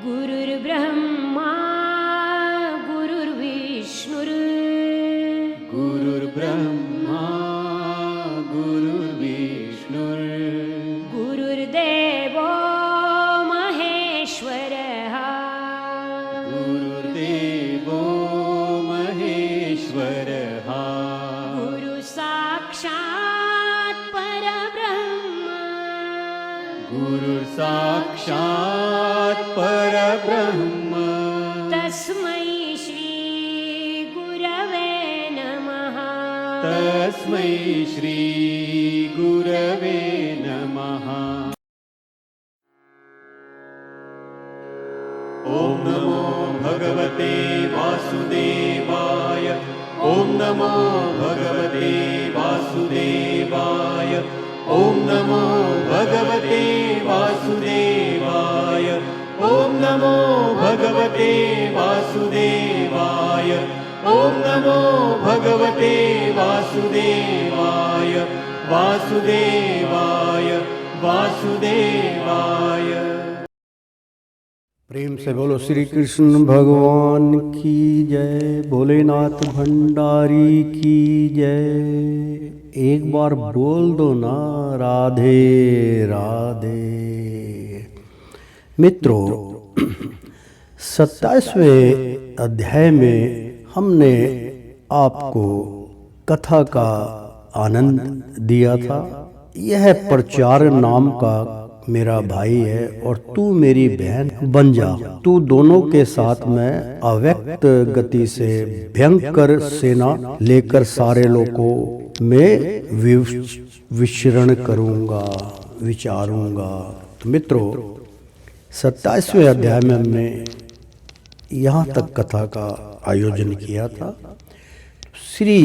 गुरुर्ब्रह्मा गुरुर्विष्णुर् गुरुर्ब्रह्मा गुरुर्विष्णुर् गुरुर्देवो महेश्वरः गुरुर्देवो महेश्वरः गुरुसाक्षात् परब्रह्म गुरुर्साक्षात् परब्रह्म तस्मै श्री गुरवे नमः तस्मै श्री गुरवे नमः। ॐ नमो भगवते वासुदेवाय ॐ नमो भगवते वासुदेवाय ॐ नमो भगवते वासुदेवाय ॐ नमो भगवते वासुदेवाय ॐ नमो भगवते वासुदेवाय वासुदेवाय वासुदेवाय। प्रेम से बोलो श्री कृष्ण भगवान की जय, भोलेनाथ भंडारी की जय। एक बार बोल दो ना राधे राधे। मित्रों, 27वें अध्याय में हमने आपको कथा का आनंद दिया था। यह प्रचार नाम का मेरा भाई है और तू मेरी बहन बन जा। तू दोनों के साथ मैं अव्यक्त गति से भयंकर सेना लेकर सारे लोगों में विचरण करूंगा, विचारूंगा। तो मित्रों, 27वें अध्याय में हमने यहाँ तक कथा का आयोजन किया था। श्री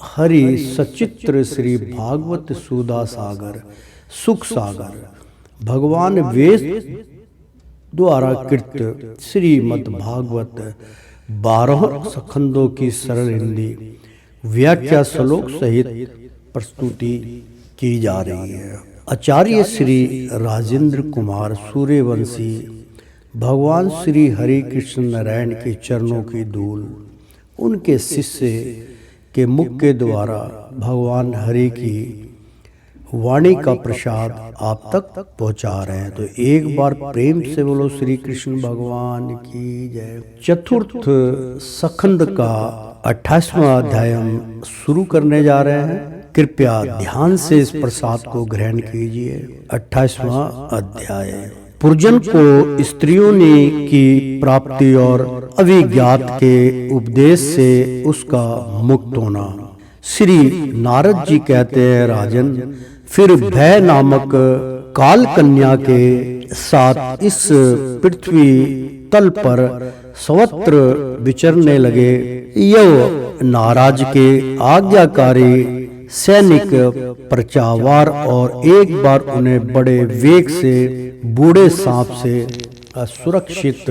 हरि सचित्र श्री भागवत सुधा सागर सुख सागर भगवान वेद द्वारा कृत श्रीमद् भागवत 12 स्कंदों की सरल हिंदी व्याख्या श्लोक सहित प्रस्तुति की जा रही है। आचार्य श्री राजेंद्र कुमार सूर्यवंशी भगवान श्री हरि कृष्ण नारायण के चरणों की धूल उनके शिष्य के मुख के द्वारा भगवान हरि की वाणी का प्रसाद आप तक पहुंचा रहे हैं। तो एक बार प्रेम से बोलो श्री कृष्ण भगवान की जय। चतुर्थ स्कंद का 28वां अध्याय हम शुरू करने जा रहे हैं। कृपया ध्यान से इस प्रसाद को ग्रहण कीजिए। 28वां अध्याय पुरजन को स्त्रियों ने की प्राप्ति और अभिज्ञात के उपदेश से उसका मुक्त होना। श्री नारद जी कहते हैं, राजन, फिर भय नामक काल कन्या के साथ इस पृथ्वी तल पर सर्वत्र विचरने लगे। यह नाराज के आज्ञाकारी सैनिक प्रचावार और एक बार उन्हें बड़े वेग से बूढ़े सांप से असुरक्षित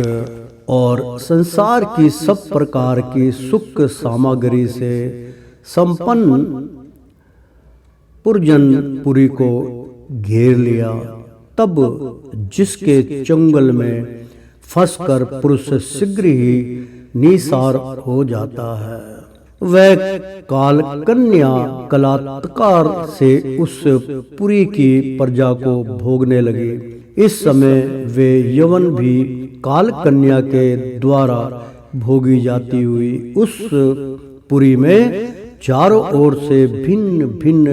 और संसार की सब प्रकार की सुख सामग्री से संपन्न पुरजनपुरी को घेर लिया। तब जिसके चंगुल में फंसकर पुरुष शीघ्र ही निसार हो जाता है, वह काल कन्या बलात्कार से उस पुरी की प्रजा को भोगने लगी। इस समय वे यवन भी काल कन्या के द्वारा भोगी जाती हुई उस पुरी में चारों ओर से भिन्न भिन्न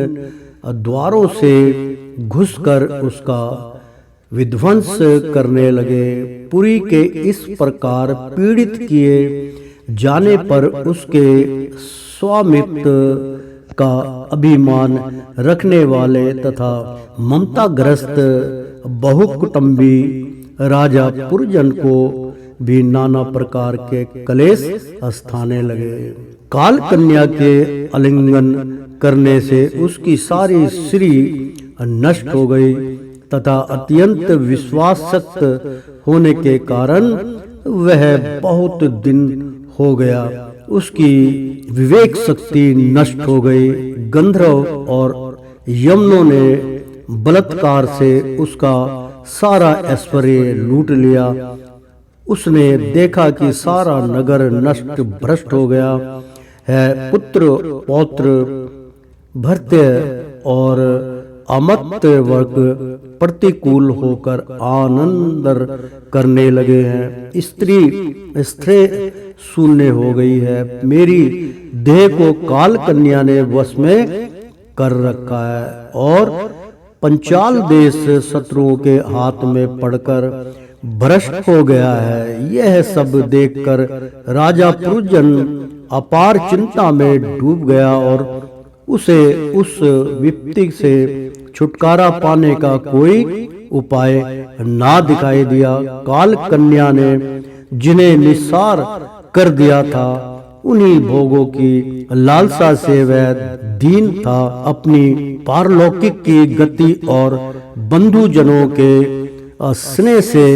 द्वारों से घुसकर उसका विध्वंस करने लगे। पुरी के इस प्रकार पीड़ित किए जाने पर उसके स्वामित्व का अभिमान रखने वाले तथा ममताग्रस्त बहुकुटुंबी राजा पुरजन को भी नाना प्रकार के क्लेश स्थाने लगे। काल कन्या के आलिंगन करने से उसकी सारी स्त्री नष्ट हो गई तथा अत्यंत विश्वासक्त होने के कारण वह बहुत दिन हो गया उसकी विवेक शक्ति नष्ट हो गई। गंधर्व और यमनों ने बलात्कार से उसका सारा ऐश्वर्य लूट लिया उसने देखा कि सारा नगर नष्ट भ्रष्ट हो गया है। पुत्र पौत्र भृत्य और अमर्त्य वर्ग प्रतिकूल होकर आनंद करने लगे हैं। स्त्री शून्य हो गई है। मेरी देह को काल कन्या ने वश में कर रखा है और पंचाल देश शत्रुओं के हाथ में पड़कर भ्रष्ट हो गया है। यह सब देखकर राजा पुरुजन अपार चिंता में डूब गया और उसे उस विपत्ति से छुटकारा पाने का कोई उपाय ना दिखाई दिया। काल कन्या ने जिन्हें निस्सार कर दिया था, उन्हीं भोगों की लालसा से वह दीन था। अपनी पारलौकिक की गति और बंधुजनों के स्नेह से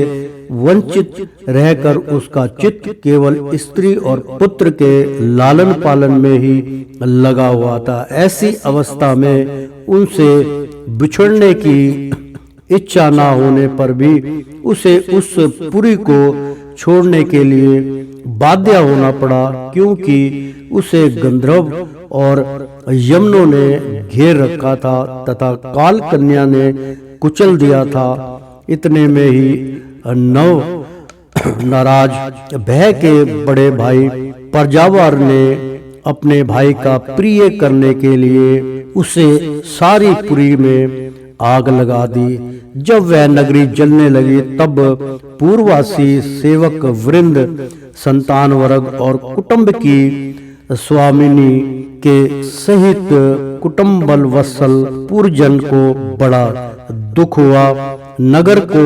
वंचित रहकर उसका चित्त केवल स्त्री और पुत्र के लालन पालन में ही लगा हुआ था। ऐसी अवस्था में उनसे बिछड़ने की इच्छा ना होने पर भी उसे उस पुरी को छोड़ने के लिए बाध्य होना पड़ा, क्योंकि उसे गंधर्व और यमनों ने घेर रखा था तथा काल कन्या ने कुचल दिया था। इतने में ही नव नाराज भय के बड़े भाई प्रजावर ने अपने भाई का प्रिय करने के लिए उसे सारी पुरी में आग लगा दी। जब वह नगरी जलने लगी तब पूर्ववासी सेवक वृंद, संतान वर्ग और कुटुंब की स्वामिनी के सहित कुटुंबल वत्सल पुरजन को बड़ा दुख हुआ। नगर को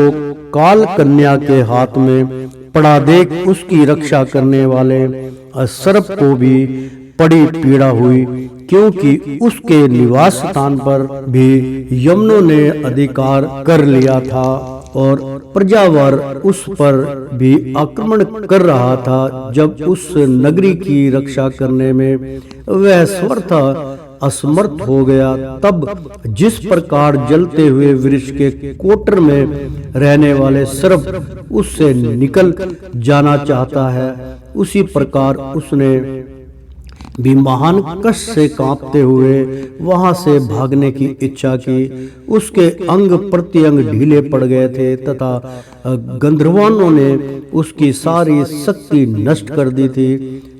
काल कन्या के हाथ में पड़ा देख उसकी रक्षा करने वाले सर्प को भी बड़ी पीड़ा हुई, क्योंकि उसके निवास स्थान पर भी यमनों ने अधिकार कर लिया था और प्रजावर उस पर भी आक्रमण कर रहा था। जब उस नगरी की रक्षा करने में वह स्वतः असमर्थ हो गया, तब जिस प्रकार जलते हुए वृक्ष के कोटर में रहने वाले सर्प उससे निकल जाना चाहता है, उसी प्रकार उसने भी महान कष्ट से कांपते हुए वहां से भागने की इच्छा की। उसके अंग प्रत्यंग ढीले पड़ गए थे तथा गंधर्वानों ने उसकी सारी शक्ति नष्ट कर दी थी।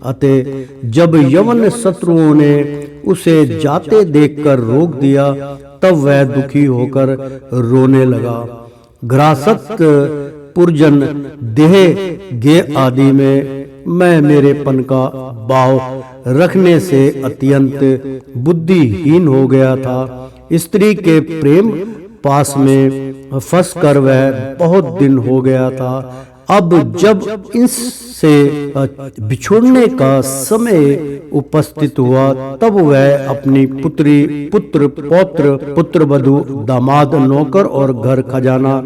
अतः जब यवन शत्रुओं ने उसे जाते देखकर रोक दिया, तब वह दुखी होकर रोने लगा। ग्रासत पुरजन देह गे आदि में मैं मेरेपन का भाव रखने से अत्यंत बुद्धिहीन हो गया था। स्त्री के प्रेम पास में फंसकर वह बहुत दिन हो गया था। अब जब इससे बिछुड़ने का समय उपस्थित हुआ, तब वह अपनी पुत्री, पुत्र, पौत्र, पुत्रवधू, दामाद, नौकर और घर खजाना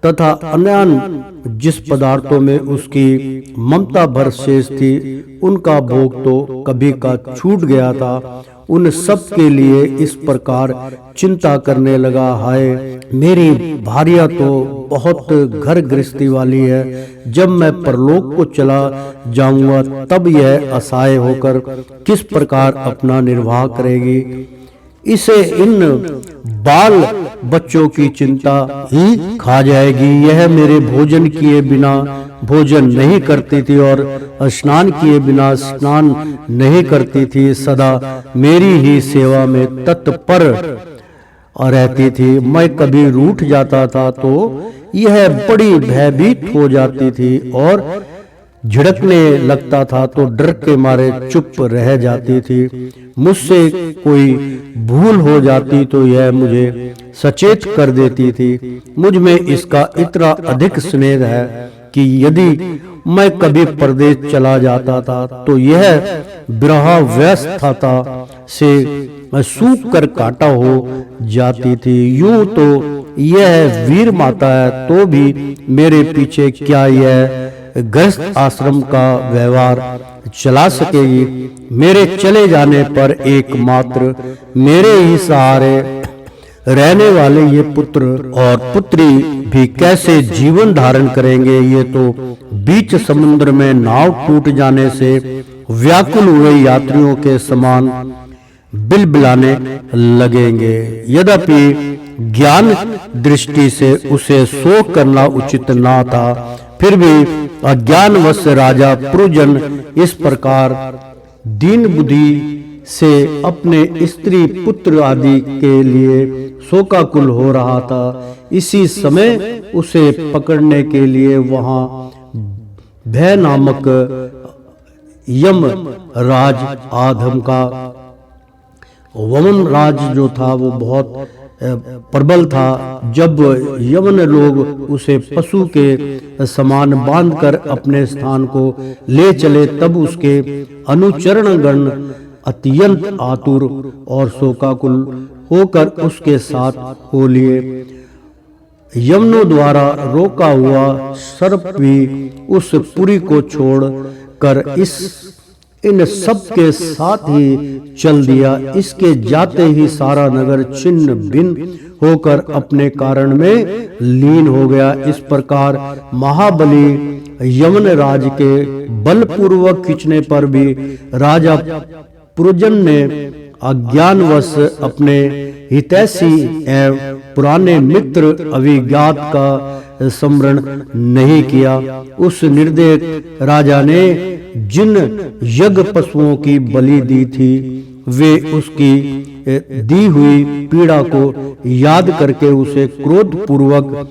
तथा अन्य जिस पदार्थों में उसकी ममता भर शेष थी, उनका भोग तो कभी का छूट गया था। उन सब के लिए इस प्रकार चिंता करने लगा, हाय मेरी भार्या तो बहुत घर गृहस्थी वाली है, जब मैं परलोक को चला जाऊंगा तब यह असहाय होकर किस प्रकार अपना निर्वाह करेगी। इसे इन बाल बच्चों की चिंता ही खा जाएगी। यह मेरे भोजन किए बिना भोजन नहीं करती थी और स्नान किए बिना स्नान नहीं करती थी, सदा मेरी ही सेवा में तत्पर रहती थी। मैं कभी रूठ जाता था तो यह बड़ी भयभीत हो जाती थी और झिड़कने लगता था तो डर के मारे चुप रह जाती थी। मुझसे कोई भूल हो जाती तो यह मुझे सचेत कर देती थी। मुझ में इसका इतना अधिक स्नेह है कि यदि मैं कभी परदेश चला जाता था तो यह विरह व्यस्तता से सूख कर काटा हो जाती थी। यूं तो यह वीर माता है तो भी मेरे पीछे क्या यह गृहस्थ आश्रम का व्यवहार चला सकेगी। मेरे चले जाने पर एकमात्र मेरे ही सहारे रहने वाले ये पुत्र और पुत्री भी कैसे जीवन धारण करेंगे। ये तो बीच समुद्र में नाव टूट जाने से व्याकुल हुए यात्रियों के समान बिलबिलाने लगेंगे। यद्यपि ज्ञान दृष्टि से उसे शोक करना उचित ना था, फिर भी अज्ञानवश राजा पुरुजन इस प्रकार दीन बुद्धि से अपने स्त्री पुत्र आदि के लिए शोकाकुल हो रहा था। इसी समय उसे पकड़ने के लिए वहां भय नामक यम राज आधम का वमन राज जो था वो बहुत प्रबल था। जब यवन लोग उसे पशु के समान बांधकर अपने स्थान को ले चले, तब उसके अनुचरण गण अत्यंत आतुर और शोकाकुल होकर उसके साथ हो लिए। यमनों द्वारा रोका हुआ सर्प भी उस पुरी को छोड़कर इन सब के साथ ही चल दिया। इसके जाते ही सारा नगर छिन्न भिन्न होकर अपने कारण में लीन हो गया। इस प्रकार महाबली यमन राज के बलपूर्वक खींचने पर भी राजा पुरुजन ने अज्ञानवश अपने हितैषी एवं पुराने मित्र अभिज्ञात का स्मरण नहीं किया। उस निर्दय राजा ने जिन यज्ञ पशुओं की बलि दी थी, वे उसकी दी हुई पीड़ा को याद करके उसे क्रोध पूर्वक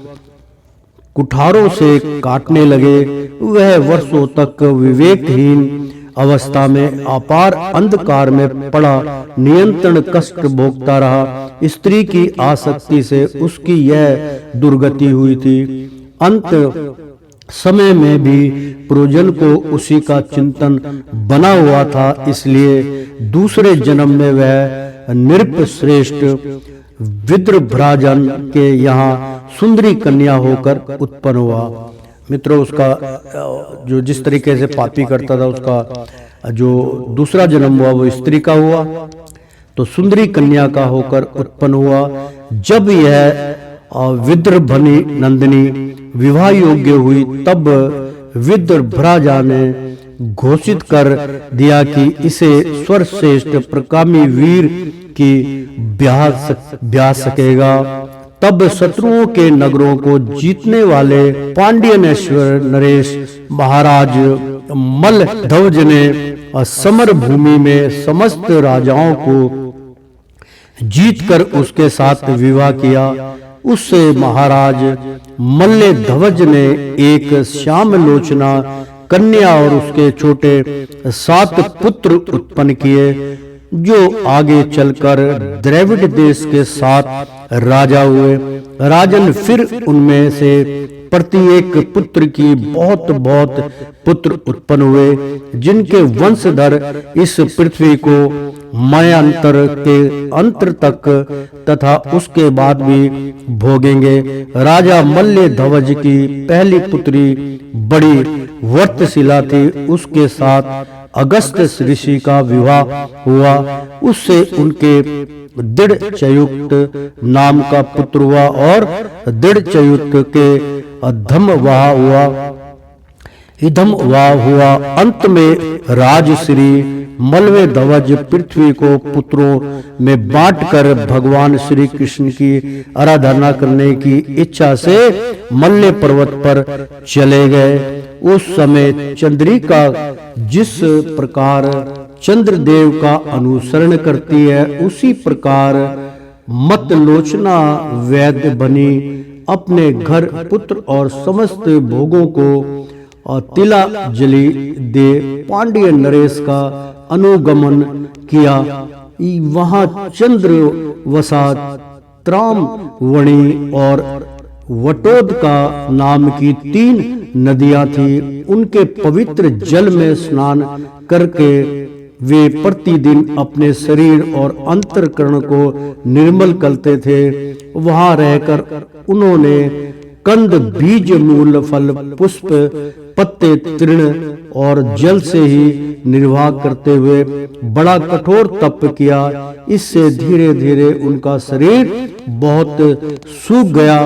कुठारों से काटने लगे। वह वर्षों तक विवेकहीन अवस्था में अपार अंधकार में पड़ा नियंत्रण कष्ट भोगता रहा। स्त्री की आसक्ति से उसकी यह दुर्गति हुई थी। अंत समय में भी पुरुजन को उसी का चिंतन बना हुआ था, इसलिए दूसरे जन्म में वह नृप श्रेष्ठ विद्रभ्राजन के यहाँ सुंदरी कन्या होकर उत्पन्न हुआ। मित्रों, उसका जो जिस तरीके से पापी करता था, उसका जो दूसरा जन्म हुआ वो स्त्री का हुआ, तो सुंदरी कन्या का होकर उत्पन्न हुआ। जब यह विद्रभनी नंदिनी विवाह योग्य हुई, तब विद्रभ्राजा ने घोषित कर दिया कि इसे सर्वश्रेष्ठ प्रकामी वीर की ब्याह सकेगा। तब शत्रुओं के नगरों को जीतने वाले पांड्यनेश्वर नरेश महाराज मलध्वज ने समर भूमि में समस्त राजाओं को जीतकर उसके साथ विवाह किया। उससे महाराज मल्लध्वज ने एक श्याम लोचना कन्या और उसके छोटे 7 पुत्र उत्पन्न किए, जो आगे चलकर द्रविड़ देश के 7 राजा हुए। राजन फिर उनमें से प्रत्येक पुत्र की बहुत पुत्र उत्पन्न हुए, जिनके वंशधर इस पृथ्वी को मयांतर के अंत तक तथा उसके बाद भी भोगेंगे। राजा मल्लध्वज की पहली पुत्री बड़ी वर्तशिला थी। उसके साथ अगस्त ऋषि का विवाह हुआ। उससे उनके दृढ़चयुक्त नाम का पुत्र हुआ और दृढ़चयुक्त के इधमवाह हुआ। अंत में राजश्री मल्लध्वज पृथ्वी को पुत्रों में बांटकर भगवान श्री कृष्ण की आराधना करने की इच्छा से मल्ल पर्वत पर चले गए। उस समय चंद्रिका जिस प्रकार चंद्रदेव का अनुसरण करती है, उसी प्रकार मतलोचना वैद्य बनी अपने घर पुत्र और समस्त भोगों को तिला जली दे पांड्य नरेश का अनुगमन किया। वहां चंद्र वसा त्रामवणी और वटोद का नाम की 3 नदियां थी। उनके पवित्र जल में स्नान करके वे प्रतिदिन अपने शरीर और अंतःकरण को निर्मल करते थे। वहां रहकर उन्होंने कंद बीज मूल फल पुष्प पत्ते तृण और जल से ही निर्वाह करते हुए बड़ा कठोर तप किया। इससे धीरे धीरे उनका शरीर बहुत सूख गया।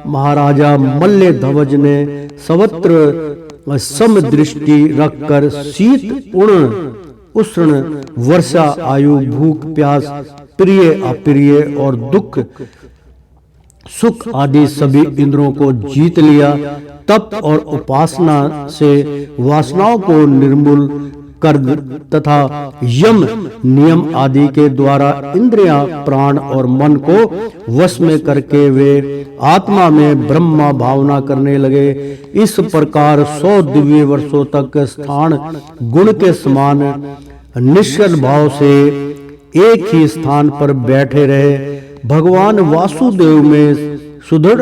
महाराजा मल्ले ध्वज ने सर्वत्र समदृष्टि रखकर शीत उष्ण वर्षा आयु भूख प्यास प्रिय अप्रिय और दुख सुख आदि सभी इंद्रियों को जीत लिया। तप और उपासना से वासनाओं को निर्मूल कर तथा यम नियम आदि के द्वारा इंद्रियां प्राण और मन को वश में करके वे आत्मा में ब्रह्मा भावना करने लगे। इस प्रकार 100 दिव्य वर्षों तक स्थान गुण के समान निश्चल भाव से एक ही स्थान पर बैठे रहे। भगवान वासुदेव में सुदृढ़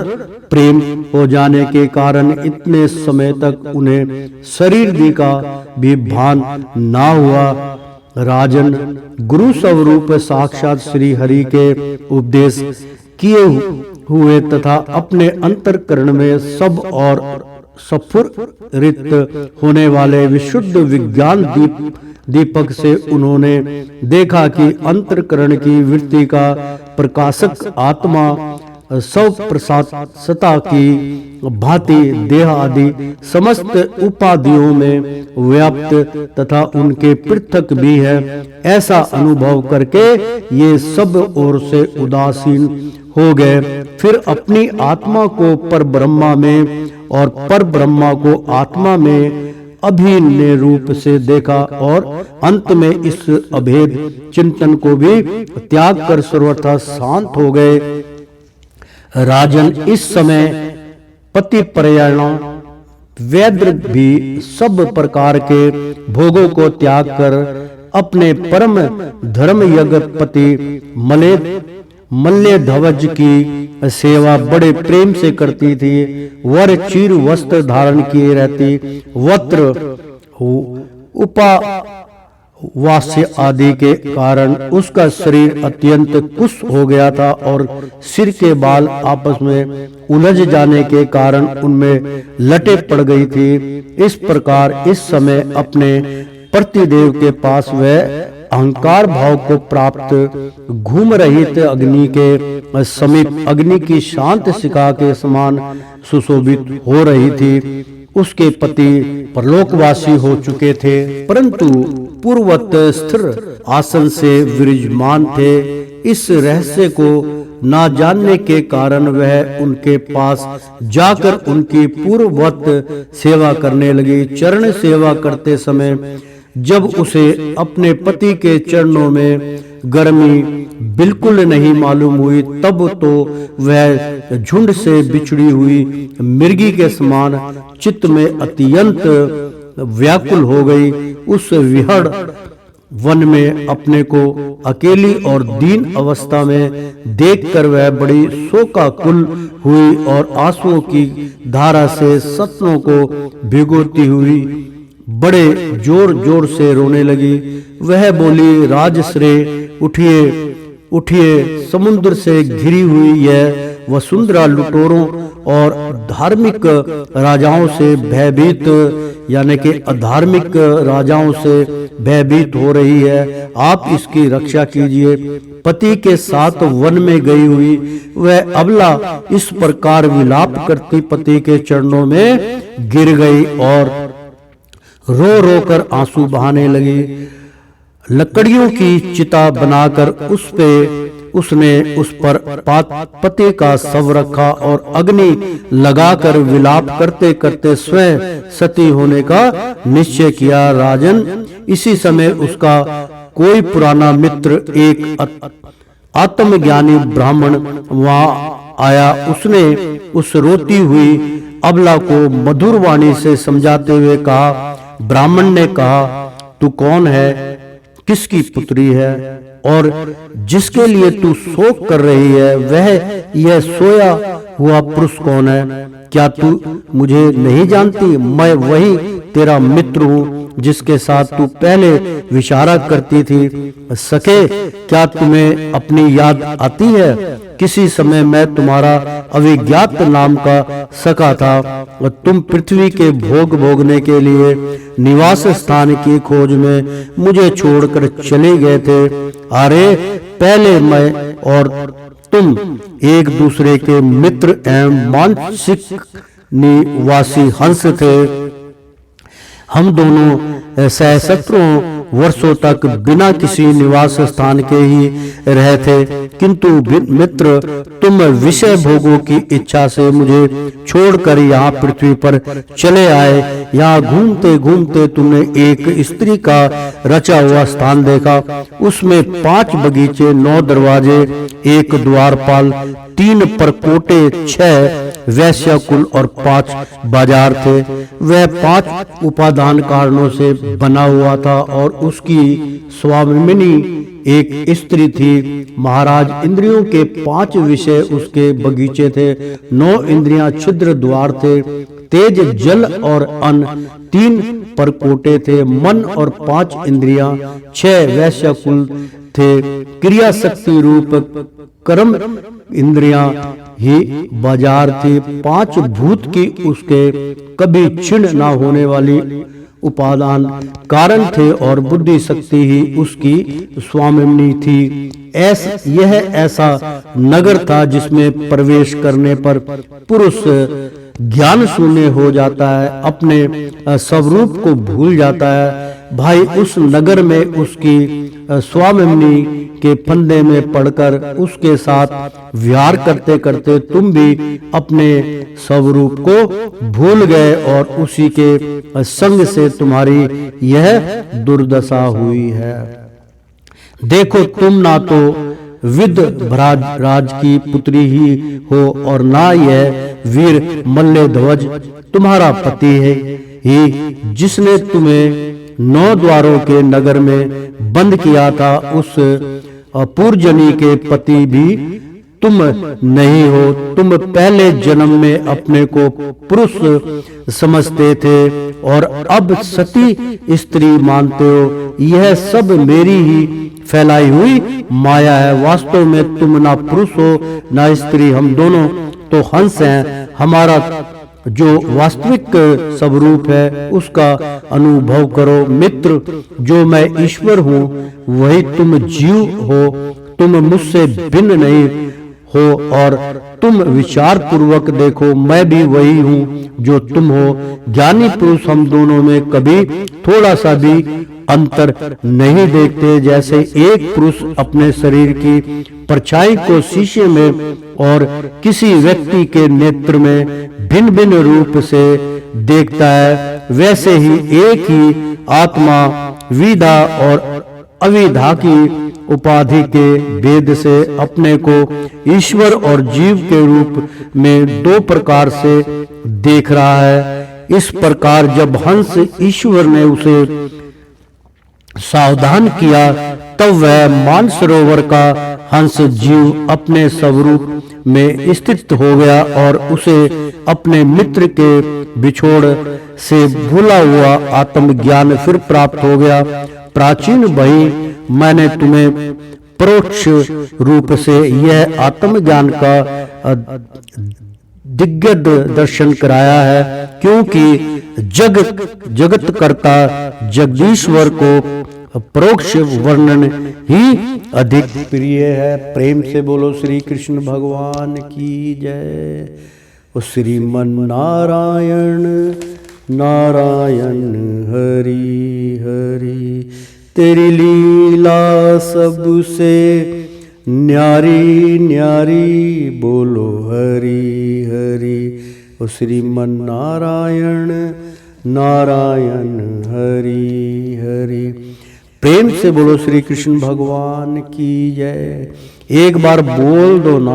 प्रेम हो जाने के कारण इतने समय तक उन्हें शरीर का भी भान ना हुआ। राजन, गुरु स्वरूप साक्षात श्री हरि के उपदेश किए हुए तथा अपने अंतःकरण में सब और स्फुरित होने वाले विशुद्ध विज्ञान दीपक से उन्होंने देखा कि अंतःकरण की वृत्ति का प्रकाशक आत्मा सब प्रसादता की भांति देह आदि समस्त उपाधियों में व्याप्त तथा उनके पृथक भी है। ऐसा अनुभव करके ये सब ओर से उदासीन हो गए। फिर अपनी आत्मा को पर ब्रह्मा में और पर ब्रह्मा को आत्मा में अभिन्न रूप से देखा और अंत में इस अभेद चिंतन को भी त्याग कर सर्वथा शांत हो गए। राजन, इस समय पति पर्यायण वैद्य भी सब प्रकार के भोगों को त्याग कर अपने परम धर्म यज्ञ पति मल्ले ध्वज की सेवा बड़े प्रेम से करती थी। वर चीर वस्त्र धारण किए रहती, वस्त्र उपवास्य आदि के कारण उसका शरीर अत्यंत कुश हो गया था और सिर के बाल आपस में उलझ जाने के कारण उनमें लटे पड़ गई थी। इस प्रकार इस समय अपने प्रतिदेव के पास वह अहंकार भाव को प्राप्त घूम रही थे। अग्नि के समीप अग्नि की शांत शिखा के समान सुशोभित हो रही थी। उसके पति परलोकवासी हो चुके थे, परंतु पूर्ववत स्थिर आसन से विराजमान थे। इस रहस्य को ना जानने के कारण वह उनके पास जाकर उनकी पूर्ववत सेवा करने लगी। चरण सेवा करते समय जब उसे अपने पति के चरणों में गर्मी बिल्कुल नहीं मालूम हुई, तब तो वह झुंड से बिछड़ी हुई मिर्गी के समान चित्त में अत्यंत व्याकुल हो गई। उस विहड़ वन में अपने को अकेली और दीन अवस्था में देखकर वह बड़ी शोकाकुल हुई और आंसुओं की धारा से सपनों को भिगोती हुई बड़े जोर जोर से रोने लगी। वह बोली, राजश्रेय उठिए उठिए, समुद्र से घिरी हुई यह वसुंधरा लुटेरों और धार्मिक राजाओं से भयभीत यानी कि अधार्मिक राजाओं से भयभीत हो रही है। आप इसकी रक्षा कीजिए। पति के साथ वन में गई हुई वह अबला इस प्रकार विलाप करती पति के चरणों में गिर गई और रो रो कर आंसू बहाने लगी। लकड़ियों की चिता बनाकर उसने उस पर पति का शव रखा और अग्नि लगाकर विलाप करते करते स्वयं सती होने का निश्चय किया। राजन, इसी समय उसका कोई पुराना मित्र एक आत्मज्ञानी ब्राह्मण वहां आया। उसने उस रोती हुई अबला को मधुर वाणी से समझाते हुए कहा। ब्राह्मण ने कहा, तू कौन है, किसकी पुत्री है और जिसके लिए तू शोक कर रही है वह यह सोया हुआ पुरुष कौन है? क्या तू मुझे नहीं जानती? मैं वही तेरा मित्र हूँ जिसके साथ तू पहले विचारा करती थी। सखे, क्या तुम्हें अपनी याद आती है? किसी समय मैं तुम्हारा अविज्ञात नाम का सखा था और तुम पृथ्वी के भोग भोगने के लिए निवास स्थान की खोज में मुझे छोड़कर चले गए थे। अरे पहले मैं और तुम एक दूसरे के मित्र एवं मानसिक निवासी हंस थे। हम दोनों सहस्त्रों वर्षों तक बिना किसी निवास स्थान के ही रहे थे, किंतु मित्र तुम विषय भोगों की इच्छा से मुझे छोड़कर यहाँ पृथ्वी पर चले आए। यहाँ घूमते घूमते तुमने एक स्त्री का रचा हुआ स्थान देखा। उसमें 5 बगीचे, 9 दरवाजे, 1 द्वारपाल, 3 परकोटे, 6 वैश्यकुल और 5 बाजार थे। वह 5 उपादान कारणों से बना हुआ था और उसकी स्वामिनी एक स्त्री थी। महाराज, इंद्रियों के 5 विषय उसके बगीचे थे, 9 इंद्रियां छिद्र द्वार थे, तेज, जल और अन्न 3 परकोटे थे, मन और 5 इंद्रियां, 6 वैश्यकुल थे, क्रिया शक्ति रूप कर्म इंद्रियां ही बाजार थी, 5 भूत की उसके कभी क्षीण न होने वाली उपादान कारण थे और बुद्धि शक्ति ही उसकी स्वामिनी थी। यह ऐसा नगर था जिसमें प्रवेश करने पर पुरुष ज्ञान शून्य हो जाता है, अपने स्वरूप को भूल जाता है। भाई, उस नगर में उसकी स्वामिनी के फंदे में पड़कर उसके साथ विहार करते करते तुम भी अपने स्वरूप को भूल गए और उसी के संग से तुम्हारी यह दुर्दशा हुई है। देखो, तुम ना तो विद राज की पुत्री ही हो और ना यह वीर मल्लध्वज तुम्हारा पति है ही, जिसने तुम्हें 9 द्वारों के नगर में बंद किया था। उस पूर्वजनी के पति भी तुम नहीं हो। तुम पहले जन्म में अपने को पुरुष समझते थे और अब सती स्त्री मानते हो। यह सब मेरी ही फैलाई हुई माया है। वास्तव में तुम ना पुरुष हो ना स्त्री, हम दोनों तो हंस हैं। हमारा जो वास्तविक स्वरूप है उसका अनुभव करो। मित्र, जो मैं ईश्वर हूँ वही तुम जीव हो। तुम मुझसे भिन्न नहीं हो और तुम विचार पूर्वक देखो, मैं भी वही हूँ जो तुम हो। ज्ञानी पुरुष हम दोनों में कभी थोड़ा सा भी अंतर नहीं देखते। जैसे एक पुरुष अपने शरीर की परछाई को शीशे में और किसी व्यक्ति के नेत्र में भिन्न भिन्न रूप से देखता है, वैसे ही एक ही आत्मा विधा और अविधा की उपाधि के भेद से अपने को ईश्वर और जीव के रूप में 2 प्रकार से देख रहा है। इस प्रकार जब हंस ईश्वर ने उसे सावधान किया तब वह मानसरोवर का हंस जीव अपने स्वरूप में स्थित हो गया और उसे अपने मित्र के बिछोड़ से भूला हुआ आत्मज्ञान फिर प्राप्त हो गया। प्राचीन भाई, मैंने तुम्हें परोक्ष रूप से यह आत्मज्ञान का दिग्गज दर्शन कराया है, क्योंकि जगत करता जगदीश्वर को परोक्ष वर्णन ही अधिक प्रिय है। प्रेम से बोलो श्री कृष्ण भगवान की जय। ओ श्रीमन नारायण नारायण हरि हरि, तेरी लीला सबसे न्यारी न्यारी, बोलो हरि हरि। ओ श्रीमन नारायण नारायण हरि हरि। प्रेम से बोलो श्री कृष्ण भगवान की जय। एक बार बोल दो ना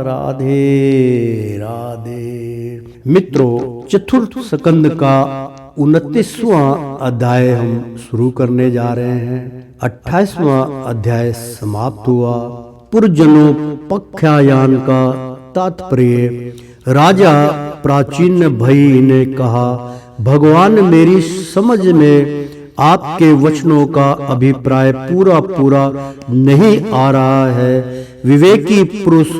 राधे राधे। मित्रों, चतुर्थ स्कंद का 29वां अध्याय हम शुरू करने जा रहे हैं। 28वां अध्याय समाप्त हुआ। पुरजनों पक्षायान का तात्पर्य। राजा प्राचीन भई ने कहा, भगवान, मेरी समझ में आपके वचनों का अभिप्राय पूरा नहीं आ रहा है। विवेकी पुरुष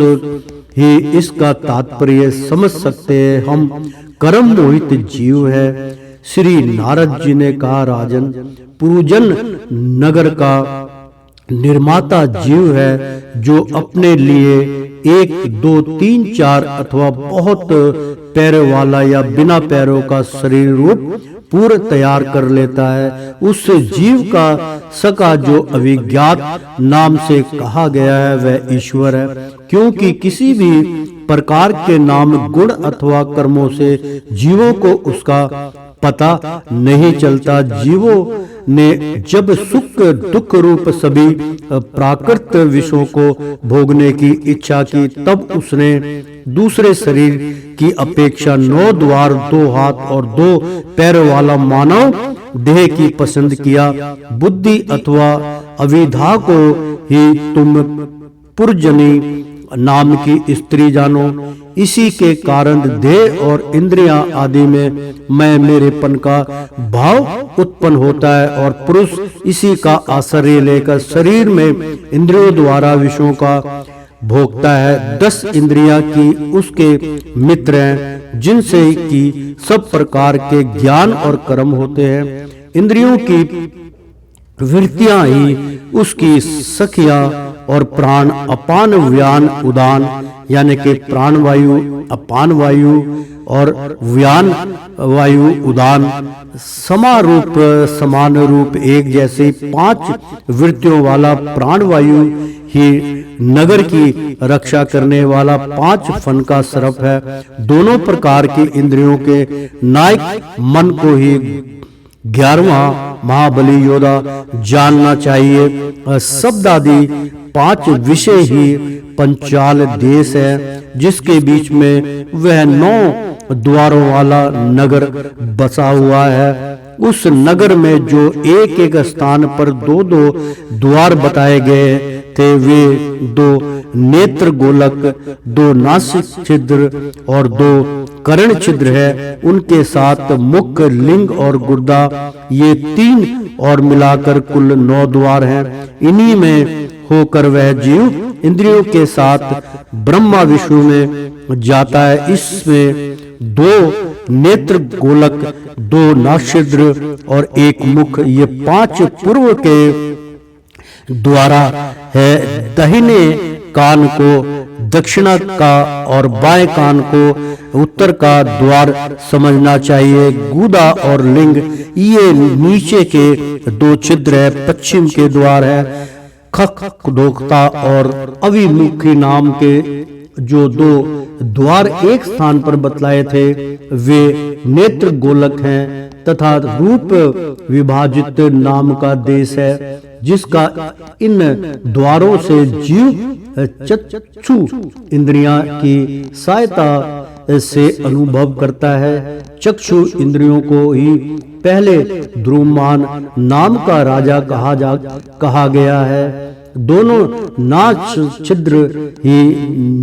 ही इसका तात्पर्य समझ सकते हैं। हम कर्म मोहित जीव है। श्री नारद जी ने कहा, राजन, पुरुजन नगर का निर्माता जीव है जो अपने लिए 1, 2, 3, 4 अथवा बहुत पैरों वाला या बिना पैरों का शरीर रूप पूर्ण तैयार कर लेता है। उस जीव का सका जो अविज्ञात नाम से कहा गया है वह ईश्वर है, क्योंकि किसी भी प्रकार के नाम, गुण अथवा कर्मों से जीवों को उसका पता नहीं चलता। जीवों ने जब सुख दुख रूप सभी प्राकृत विषयों को भोगने की इच्छा की, तब उसने दूसरे शरीर की अपेक्षा 9 द्वार, 2 हाथ और 2 पैर वाला मानव देह की पसंद किया। बुद्धि अथवा अविद्या को ही तुम पुरजनी नाम की स्त्री जानो। इसी के कारण देह और इंद्रियां आदि में मैं मेरेपन का भाव उत्पन्न होता है और पुरुष इसी का आश्रय लेकर शरीर में इंद्रियों द्वारा विषयों का भोगता है। 10 इंद्रियां की उसके मित्र हैं, जिनसे कि सब प्रकार के ज्ञान और कर्म होते हैं। इंद्रियों की वृत्तियां ही उसकी सखियां और प्राण अपान व्यान उदान, यानी कि प्राण वायु, अपान वायु और व्यान वायु उदान समारूप समान रूप एक जैसे 5 वृत्तियों वाला प्राण वायु ही नगर की रक्षा करने वाला 5 फन का सर्प है। दोनों प्रकार की इंद्रियों के नायक मन को ही 11वां महाबली योद्धा जानना चाहिए। शब्द आदि 5 विषय ही पंचाल देश है, जिसके बीच में वह 9 द्वारों वाला नगर बसा हुआ है। उस नगर में जो एक एक स्थान पर 2-2 द्वार बताए गए थे, वे 2 नेत्र गोलक, 2 नासिक छिद्र और 2 कर्ण छिद्र है। उनके साथ मुख, लिंग और गुर्दा, ये 3 और मिलाकर कुल 9 द्वार हैं। इन्हीं में होकर वह जीव इंद्रियों के साथ ब्रह्मा विष्णु में जाता है। इसमें 2 नेत्र गोलक, 2 नासिद्र और 1 मुख, ये 5 पूर्व के द्वारा है। दाहिने कान को दक्षिणा का और बाएं कान को उत्तर का द्वार समझना चाहिए। गुदा और लिंग ये नीचे के 2 छिद्र है। पश्चिम के द्वार है खक, दोक्ता और अभिमुखी नाम के जो 2 द्वार एक स्थान पर बतलाए थे, वे नेत्र गोलक हैं तथा रूप विभाजित नाम का देश है, जिसका इन द्वारों से जीव चक्षु इंद्रियां की सहायता से अनुभव करता है। चक्षु इंद्रियों को ही पहले ध्रुवमान नाम का राजा कहा गया है। दोनों नाच छिद्र ही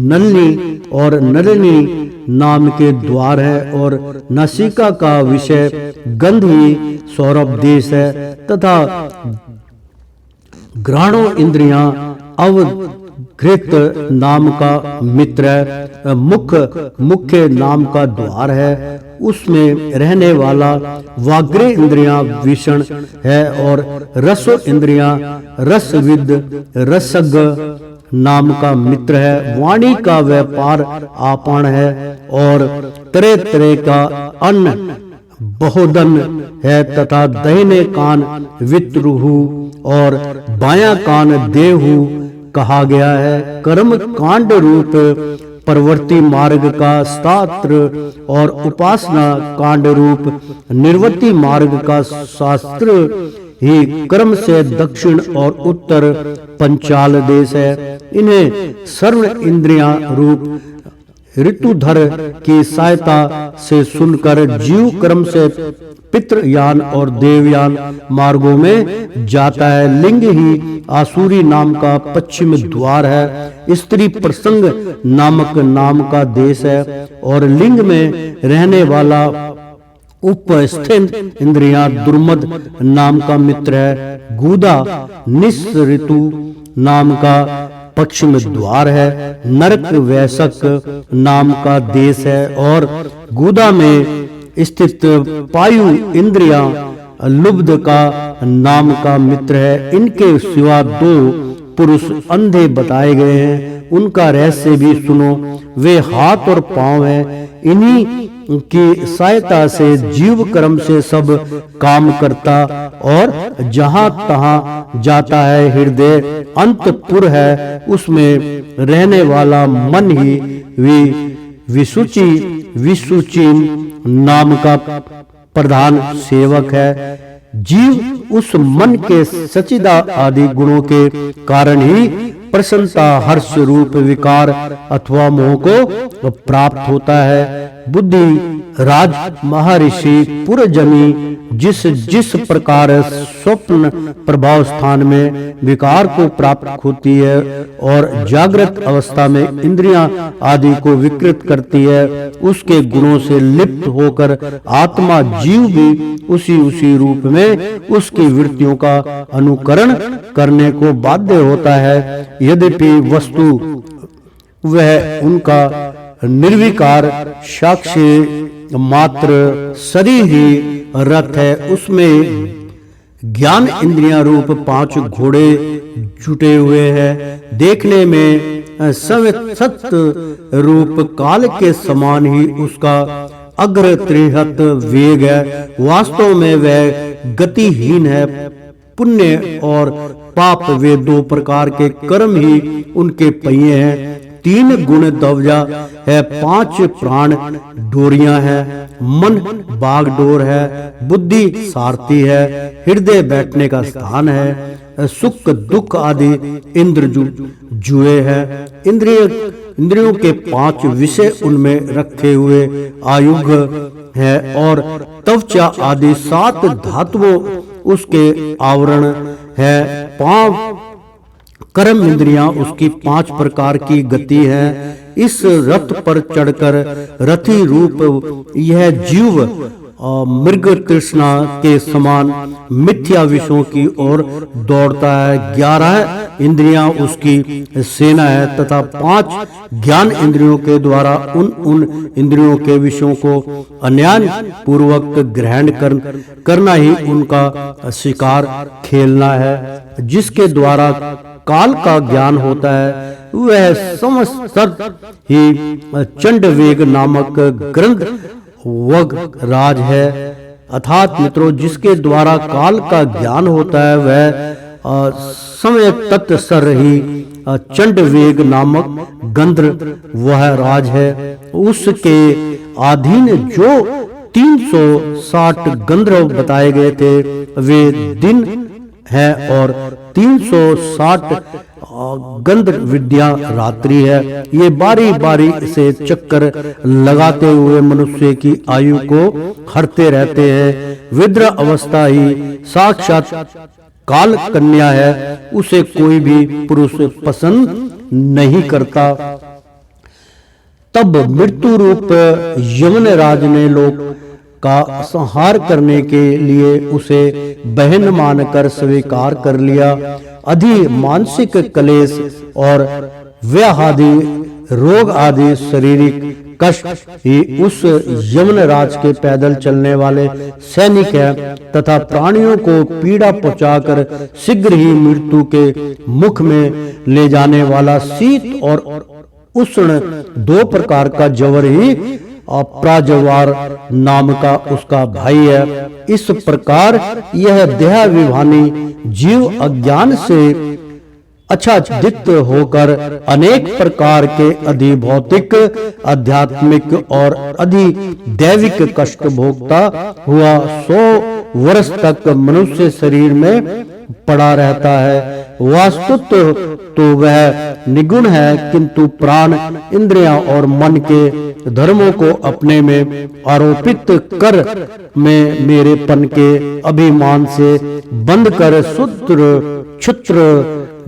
नलनी और नलिनी नाम के द्वार है और नासिका का विषय गंध ही सौरभ देश है तथा घ्राणो इंद्रियां अवघृत नाम का मित्र है। मुख्य नाम का द्वार है, उसमें रहने वाला वाग्रे इंद्रियां विषण है और रसो इंद्रियां रसविद रसज्ञ नाम का मित्र है। वाणी का व्यापार आपन है और तरह तरह का अन्न बहुदन है तथा दाहिने कान वित्रुहु और बायां कान देहु कहा गया है। कर्म कांड रूप प्रवृत्ति मार्ग का शास्त्र और उपासना कांड रूप निर्वृत्ति मार्ग का शास्त्र ही कर्म से दक्षिण और उत्तर पंचाल देश है। इन्हें सर्व इंद्रियां रूप ऋतुधर की सहायता से सुनकर जीव कर्म से पितृयान और देवयान मार्गों में जाता है। लिंग ही आसुरी नाम का पश्चिम द्वार है। स्त्री प्रसंग नामक नाम का देश है और लिंग में रहने वाला उपस्थित इंद्रियां दुर्मद नाम का मित्र है। गुदा निस ऋतु नाम का पश्चिम द्वार है। नरक वैशक नाम का देश है और गुदा में स्थित पायु इंद्रिया लुब्ध का नाम का मित्र है। इनके सिवा 2 पुरुष अंधे बताए गए हैं, उनका रहस्य भी सुनो। वे हाथ और पांव हैं, इन्हीं की सहायता से जीव कर्म से सब काम करता और जहां तहां जाता है। हृदय अंतपुर है, उसमें रहने वाला मन ही विसुचीन नाम का प्रधान सेवक है। जीव उस मन के सचिदा आदि गुणों के कारण ही प्रसन्नता, हर्ष रूप विकार अथवा मोह को प्राप्त होता है। बुद्धि राज महर्षि पुरजनी जिस प्रकार स्वप्न प्रभाव स्थान में विकार को प्राप्त होती है और जागृत अवस्था में इंद्रियां आदि को विकृत करती है, उसके गुणों से लिप्त होकर आत्मा जीव भी उसी रूप में उसकी वृत्तियों का अनुकरण करने को बाध्य होता है। यद्यपि वस्तु वह उनका निर्विकार साक्षी मात्र शरीर ही रथ है, उसमें ज्ञान इंद्रियां रूप 5 घोड़े जुटे हुए हैं। देखने में सत रूप काल के समान ही उसका अग्र त्रिहत वेग है। वास्तव में वह गतिहीन है। पुण्य और पाप वे 2 प्रकार के कर्म ही उनके पहिए हैं। 3 गुण ध्वजा है, 5 प्राण डोरियां हैं। मन बागडोर है, बुद्धि सारथी है, हृदय बैठने का स्थान है, सुख दुख आदि इंद्र जुए है। इंद्रियों के 5 विषय उनमें रखे हुए आयुध है और त्वचा आदि 7 धातुओं उसके आवरण है। 5 कर्म इंद्रियां उसकी 5 प्रकार की गति है। इस रथ पर चढ़कर रथी रूप यह जीव मृग तृष्णा के समान मिथ्या विषयों की ओर दौड़ता है। 11 इंद्रियां उसकी सेना है तथा 5 ज्ञान इंद्रियों के द्वारा उन इंद्रियों के विषयों को अन्याय पूर्वक ग्रहण करना ही उनका शिकार खेलना है। जिसके द्वारा काल का ज्ञान होता है वह समस्त ही चंडवेग नामक ग्रंथ वग राज है। अर्थात मित्रों, जिसके द्वारा काल का ज्ञान होता है वह समय तत्सर ही चंडवेग नामक गंध्र वह राज है। उसके अधीन जो 360 गंधर्व बताए गए थे वे दिन है और 360 गंधर्व विद्या रात्रि है। ये बारी बारी से चक्कर लगाते हुए मनुष्य की आयु को हरते रहते हैं। विद्र अवस्था ही साक्षात काल कन्या है, उसे कोई भी पुरुष पसंद नहीं करता। तब मृत्यु रूप यमनराज ने लोक का संहार करने के लिए उसे बहन मानकर स्वीकार कर लिया। अधि मानसिक क्लेश और व्याधि रोग आदि शारीरिक कष्ट ही उस यमनराज के पैदल चलने वाले सैनिक है तथा प्राणियों को पीड़ा पहुंचाकर शीघ्र ही मृत्यु के मुख में ले जाने वाला शीत और उष्ण 2 प्रकार का जवर ही प्राजवार नाम का उसका भाई है। इस प्रकार यह देहाभिमानी जीव अज्ञान से आच्छादित होकर अनेक प्रकार के अधिभौतिक, आध्यात्मिक और अधिदैविक कष्ट भोगता हुआ 100 वर्ष तक मनुष्य शरीर में पड़ा रहता है। वास्तुतः तो वह निगुण है, किंतु प्राण, इंद्रियां और मन के धर्मों को अपने में आरोपित कर में मेरेपन के अभिमान से बंद कर शुद्र क्षुद्र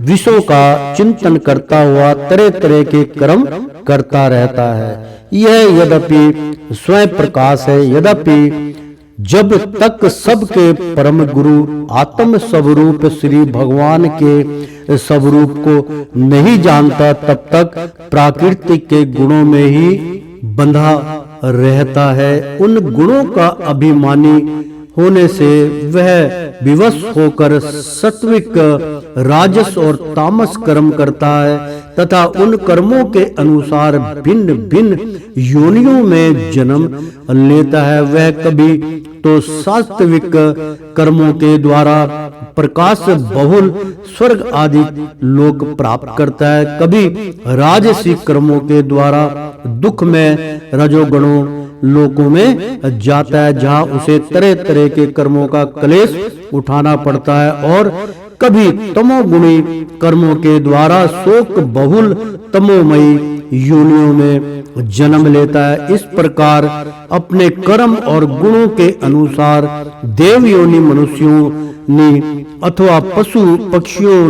विषयों का चिंतन करता हुआ तरह तरह के कर्म करता रहता है। यह यद्यपि स्वयं प्रकाश है, यद्यपि जब तक सबके परम गुरु आत्म स्वरूप श्री भगवान के स्वरूप को नहीं जानता तब तक प्रकृति के गुणों में ही बंधा रहता है। उन गुणों का अभिमानी होने से वह विवश होकर सात्विक, राजस और तामस कर्म करता है तथा उन कर्मों के अनुसार भिन्न भिन्न योनियों में जन्म लेता है। वह कभी तो सात्विक कर्मों के द्वारा प्रकाश बहुल स्वर्ग आदि लोक प्राप्त करता है, कभी राजसिक कर्मों के द्वारा दुख में रजोगुणों लोकों में जाता है, जहां उसे तरह तरह के कर्मों का क्लेश उठाना पड़ता है, और कभी तमोगुणी कर्मों के द्वारा शोक बहुल तमोमयी योनियों में जन्म लेता है। इस प्रकार अपने कर्म और गुणों के अनुसार देव योनि, मनुष्यों अथवा पशु पक्षियों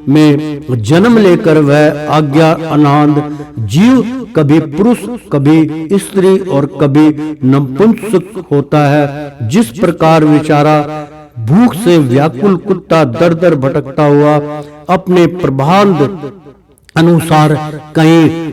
में जन्म लेकर वह आज्ञा अनाद जीव कभी पुरुष, कभी स्त्री और कभी नपुंसक होता है। जिस प्रकार बेचारा भूख से व्याकुल कुत्ता दर दर भटकता हुआ अपने प्रभांत अनुसार कहीं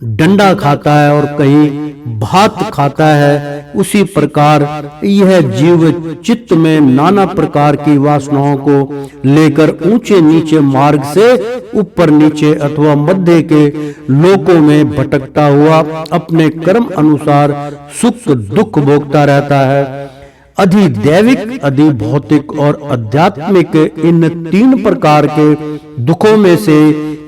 डंडा खाता है और कहीं भात खाता है, उसी प्रकार यह जीव चित्त में नाना प्रकार की वासनाओं को लेकर ऊंचे नीचे मार्ग से ऊपर नीचे अथवा मध्य के लोकों में भटकता हुआ अपने कर्म अनुसार सुख दुख भोगता रहता है। अधिदैविक, अधिभौतिक और आध्यात्मिक इन तीन प्रकार के दुखों में से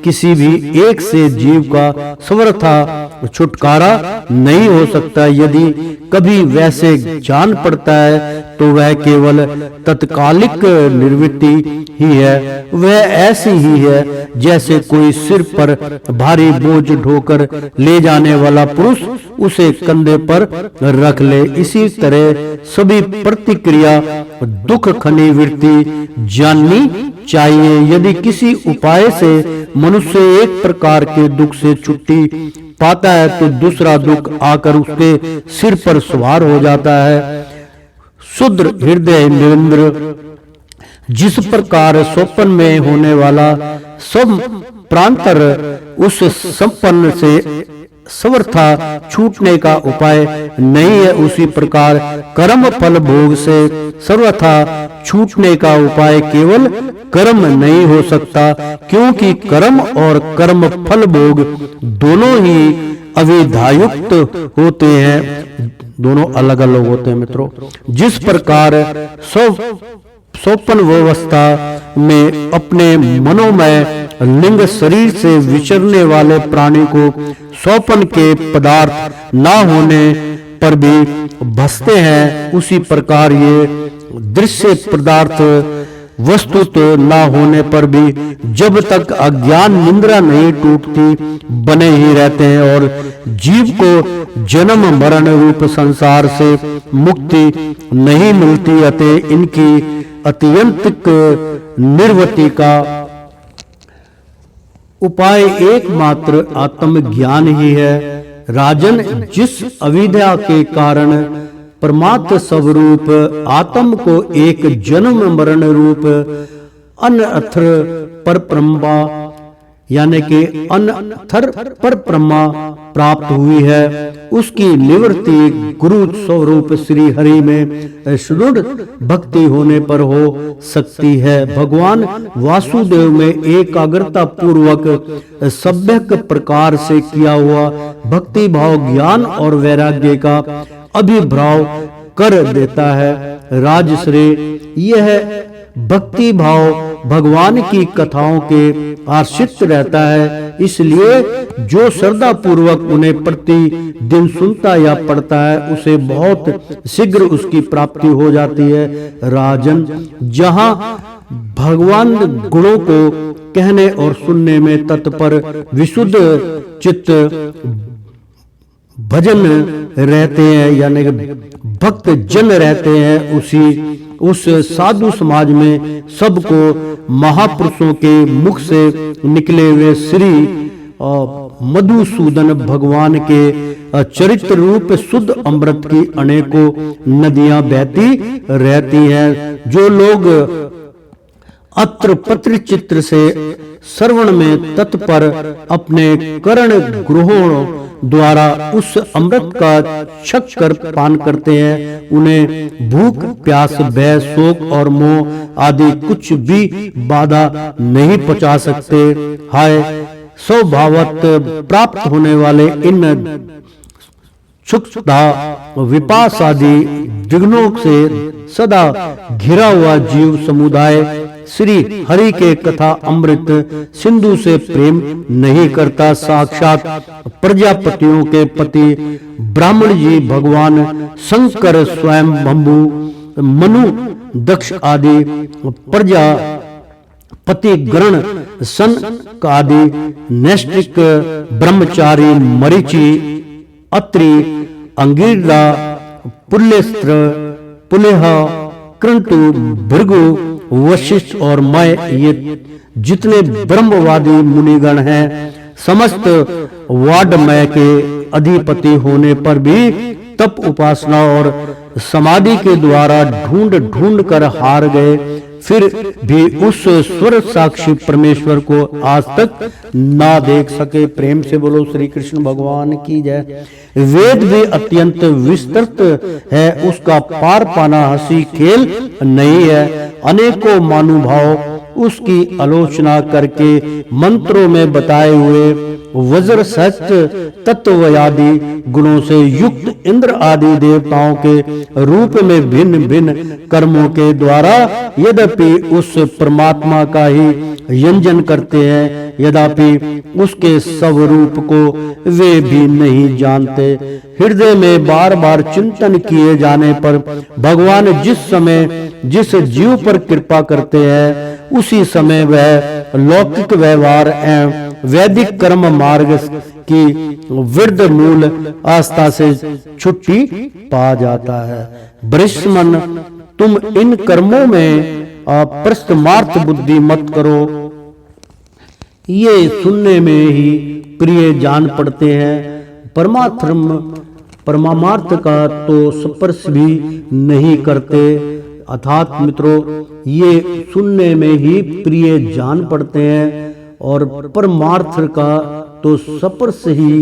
किसी भी एक से जीव का सर्वथा छुटकारा नहीं हो सकता। यदि कभी वैसे जान पड़ता है तो वह केवल तत्कालिक निवृत्ति ही है। वह ऐसी ही है जैसे कोई सिर पर भारी बोझ ढोकर ले जाने वाला पुरुष उसे कंधे पर रख ले। इसी तरह सभी प्रतिक्रिया दुख खनी वृत्ति जाननी चाहिए। यदि किसी उपाय से मनुष्य एक प्रकार के दुख से छुट्टी पाता है तो दूसरा दुख आकर उसके सिर पर सवार हो जाता है। शुद्र हृदय निरंतर जिस प्रकार स्वप्न में होने वाला सब प्रांतर उस संपन्न से सर्वथा छूटने का उपाय नहीं है, उसी प्रकार कर्म फल भोग से सर्वथा छूटने का उपाय केवल कर्म नहीं हो सकता, क्योंकि कर्म और कर्म फल भोग दोनों ही अविधायुक्त होते हैं, दोनों अलग अलग होते हैं मित्रों। जिस प्रकार स्वप्न व्यवस्था में अपने मनोमय लिंग शरीर से विचरने वाले प्राणी को स्वप्न के पदार्थ ना होने पर भी भसते हैं, उसी प्रकार ये दृश्य पदार्थ वस्तुत ना होने पर भी जब तक अज्ञान निंद्रा नहीं टूटती बने ही रहते हैं और जीव को जन्म मरण रूप संसार से मुक्ति नहीं मिलती। अतः इनकी अत्यंतिक निर्वृत्ति का उपाय एकमात्र आत्मज्ञान ही है। राजन, जिस अविद्या के कारण परमात्म स्वरूप आत्म को एक जन्म मरण रूप अनर्थर पर ब्रह्मा यानी कि अनर्थर पर ब्रह्मा प्राप्त हुई है, उसकी निवृत्ति गुरु स्वरूप श्री हरि में सुदृढ़ भक्ति होने पर हो सकती है। भगवान वासुदेव में एकाग्रता पूर्वक सम्यक प्रकार से किया हुआ भक्ति भाव ज्ञान और वैराग्य का अभिभ्राव कर देता है। राजश्री, यह भक्ति भाव भगवान की कथाओं के आश्रित रहता है, इसलिए जो श्रद्धा पूर्वक उन्हें प्रति दिन सुनता या पढ़ता है उसे बहुत शीघ्र उसकी प्राप्ति हो जाती है। राजन, जहां भगवान गुणों को कहने और सुनने में तत्पर विशुद्ध चित्त भजन रहते हैं यानी भक्त जन रहते हैं, उस साधु समाज में सबको महापुरुषों के मुख से निकले हुए श्री मधुसूदन भगवान के चरित्र रूप शुद्ध अमृत की अनेकों नदियां बहती रहती हैं। जो लोग अत्र पत्र चित्र से श्रवण में तत्पर अपने कर्ण ग्रहों द्वारा उस अमृत का छक कर पान करते हैं, उन्हें भूख प्यास भय शोक और मोह आदि कुछ भी बाधा नहीं पहुंचा सकते। हाय स्वभावत प्राप्त होने वाले इन क्षुधा विपास आदि विघ्नों से सदा घिरा हुआ जीव समुदाय श्री हरि के कथा अमृत सिंधु से प्रेम नहीं करता। साक्षात प्रजापतियों के पति ब्राह्मण जी भगवान शंकर स्वयं भंभु मनु दक्ष आदि प्रजापति गण सन आदि नैष्ठिक ब्रह्मचारी मरीचि अत्रि अंगिरा पुल्यस्त्र पुलेह क्रंटु भृगु वशिष्ठ और मैं ये जितने ब्रह्मवादी मुनिगण हैं समस्त वाडमय के अधिपति होने पर भी तप उपासना और समाधि के द्वारा ढूंढ ढूंढ कर हार गए, फिर भी उस स्वर साक्षी परमेश्वर को आज तक ना देख सके। प्रेम से बोलो श्री कृष्ण भगवान की जय। वेद भी अत्यंत विस्तृत है, उसका पार पाना हंसी खेल नहीं है। अनेकों महानुभाव उसकी आलोचना करके मंत्रों में बताए हुए वज्र सहस्त्र तत्वयादि गुणों से युक्त इंद्र आदि देवताओं के रूप में भिन्न भिन्न कर्मों के द्वारा यद्यपि उस परमात्मा का ही यंजन करते हैं, यद्यपि उसके स्वरूप को वे भी नहीं जानते। हृदय में बार बार चिंतन किए जाने पर भगवान जिस समय जिस जीव पर कृपा करते हैं उसी समय वह लौकिक व्यवहार एवं वैदिक कर्म मार्ग की वृद्ध मूल आस्था से छुट्टी पा जाता है। ब्रह्मन तुम इन कर्मों में प्रस्तमार्थ बुद्धि मत करो, ये सुनने में ही प्रिय जान पड़ते हैं। परमार्थ का तो स्पर्श भी नहीं करते। अर्थात मित्रों ये सुनने में ही प्रिय जान पड़ते हैं और परमार्थ का तो स्पर्श ही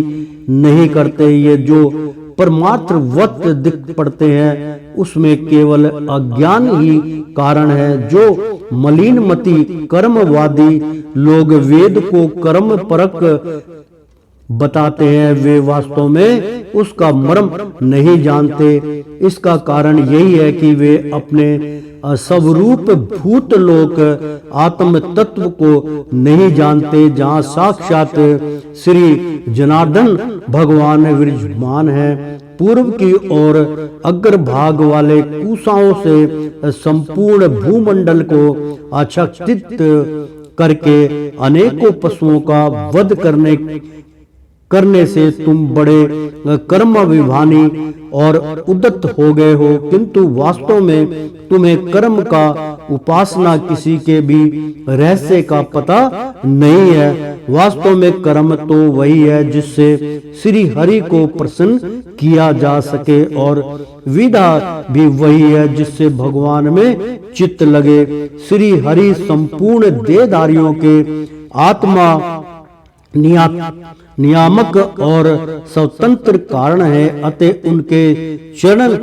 नहीं करते। ये जो परमार्थवत दिख पड़ते हैं उसमें केवल अज्ञान ही कारण है। जो मलिन मति कर्मवादी लोग वेद को कर्म परक बताते हैं वे वास्तव में उसका मर्म नहीं जानते। इसका कारण यही है कि वे अपने स्वरूप भूत लोक आत्म तत्व को नहीं जानते, जहाँ साक्षात श्री जनार्दन भगवान विराजमान है। पूर्व की ओर अग्रभाग वाले कुशाओं से संपूर्ण भूमंडल को आच्छादित करके अनेकों पशुओं का वध करने से तुम बड़े कर्म विभानी और उद्यत हो गए हो, किंतु वास्तव में तुम्हें कर्म का उपासना किसी के भी रहस्य का पता नहीं है। वास्तव में कर्म तो वही है जिससे श्री हरि को प्रसन्न किया जा सके और विधा भी वही है जिससे भगवान में चित्त लगे। श्री हरि संपूर्ण देहधारियों के आत्मा नियामक और स्वतंत्र कारण है, अतः उनके चरण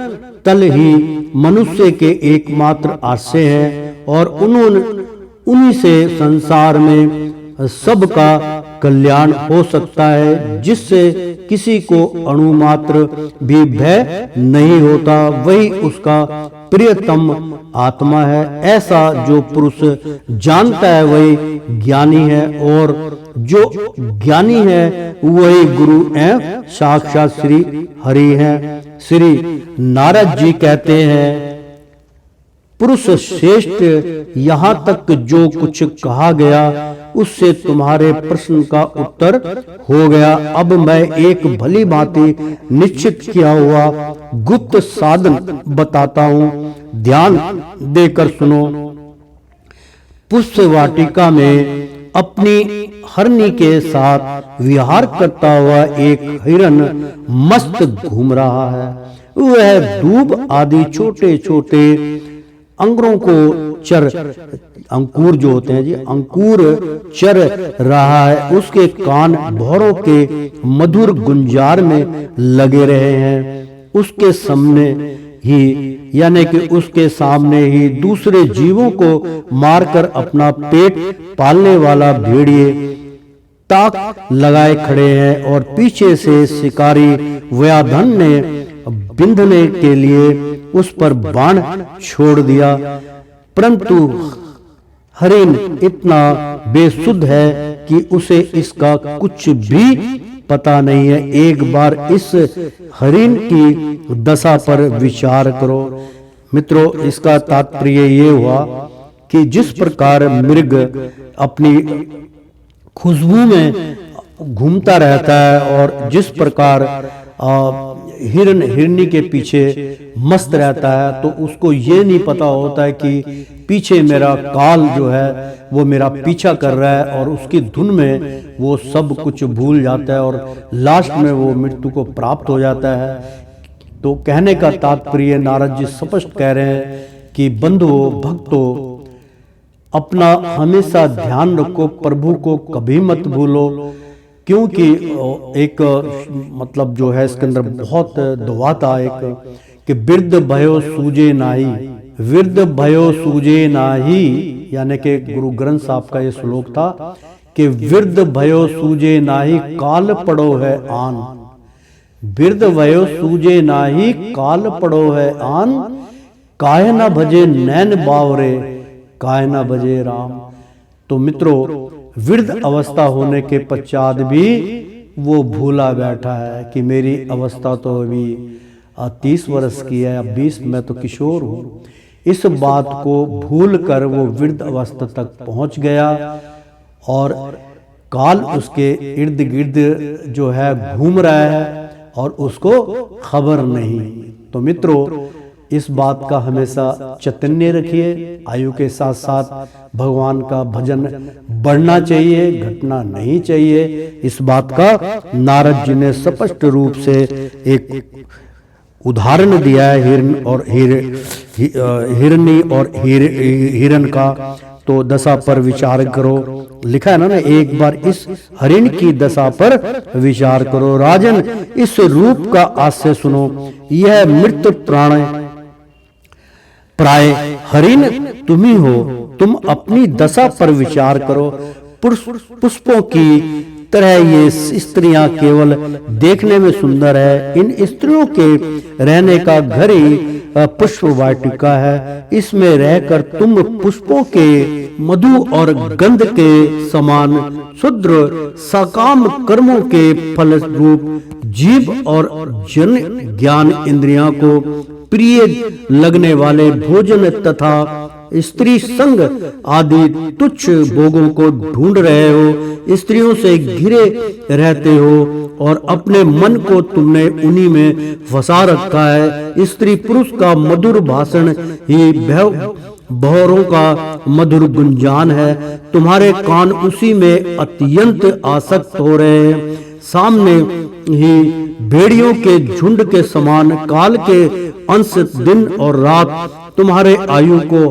तल ही मनुष्य के एकमात्र आश्रय है और उन्हीं से संसार में सबका कल्याण हो सकता है। जिससे किसी को अणुमात्र भी भय नहीं होता, वही उसका प्रियतम आत्मा है। ऐसा जो पुरुष जानता है वही ज्ञानी है और जो ज्ञानी है वही गुरु एवं साक्षात श्री हरि है। श्री नारद जी कहते हैं, पुरुष श्रेष्ठ, यहाँ तक जो कुछ कहा गया उससे तुम्हारे प्रश्न का उत्तर हो गया। अब मैं एक भली भांति निश्चित किया हुआ गुप्त साधन बताता हूँ, ध्यान देकर सुनो। पुष्प वाटिका में अपनी हरनी के साथ विहार करता हुआ एक हिरन मस्त घूम रहा है। वह दूब आदि छोटे छोटे अंगरों को अंकुर जो होते हैं जी, अंकुर चर रहा है, उसके कान भौरों के मधुर गुंजार में लगे रहे हैं। उसके सामने ही यानी कि उसके सामने ही दूसरे जीवों को मारकर अपना पेट पालने वाला भेड़िए ताक लगाए खड़े हैं और पीछे से शिकारी व्याधन ने बिंधने के लिए उस पर बाण छोड़ दिया, परंतु हरिण इतना बेसुध है कि उसे इसका कुछ भी पता नहीं है। एक बार इस हरिण की दशा पर विचार करो मित्रों। इसका तात्पर्य ये हुआ कि जिस प्रकार मृग अपनी खुशबू में घूमता रहता है और जिस प्रकार हिरन हिरनी के पीछे मस्त रहता है, तो उसको ये नहीं पता होता है कि पीछे मेरा काल जो है वो मेरा पीछा कर रहा है, और उसकी धुन में वो सब कुछ भूल जाता है और लास्ट में वो मृत्यु को प्राप्त हो जाता है। तो कहने का तात्पर्य नारद जी स्पष्ट कह रहे हैं कि बंधुओं भक्तों, अपना हमेशा ध्यान रखो, प्रभु को कभी मत भूलो, क्योंकि एक मतलब जो है इसके अंदर बहुत दुआ था एक कि वृद्ध भयो सूझे नाही, वृद्ध भयो सूझे नाही, यानी कि गुरु ग्रंथ साहब का ये श्लोक था कि वृद्ध भयो सूझे नाही काल पड़ो है आन, वृद्ध भयो सूझे नाही काल पड़ो है आन, काहे न भजे नैन बावरे काहे न भजे राम। तो मित्रों, वृद्ध अवस्था होने के पश्चात भी वो भूला बैठा है कि मेरी अवस्था तो अभी 30 वर्ष की है, अब 20, मैं तो किशोर हूँ। इस बात को भूल कर वो वृद्ध अवस्था तक पहुंच गया और काल उसके इर्द गिर्द जो है घूम रहा है और उसको खबर नहीं। तो मित्रों, इस बात का हमेशा चैतन्य रखिए, आयु के साथ साथ भगवान का भजन बढ़ना चाहिए, घटना नहीं चाहिए। इस बात का नारद जी ने स्पष्ट रूप से एक उदाहरण दिया है हिरन और हिरनी और हिरन का। तो दशा पर विचार करो, लिखा है ना एक बार इस हरिण की दशा पर विचार करो। राजन, इस रूप का आशय सुनो, यह मृत प्राय हरिण तुम ही हो, तुम अपनी दशा पर विचार करो। पुष्पों की तरह ये स्त्रियां केवल देखने में सुंदर है, इन स्त्रियों के रहने का घर ही पुष्प वाटिका है। इसमें रहकर तुम पुष्पों के मधु और गंध के समान शुद्र सकाम कर्मों के फल रूप जीव और जन ज्ञान इंद्रियों को प्रिय लगने वाले भोजन तथा स्त्री संग आदि तुच्छ भोगों को ढूंढ रहे हो, स्त्रियों से घिरे रहते हो और अपने मन को तुमने उन्हीं में फंसा रखा है। स्त्री पुरुष का मधुर भाषण ही भौरों का मधुर गुंजान है, तुम्हारे कान उसी में अत्यंत आसक्त हो रहे हैं। सामने ही भेड़ियों के झुंड के समान काल के अंश दिन और रात तुम्हारे आयु को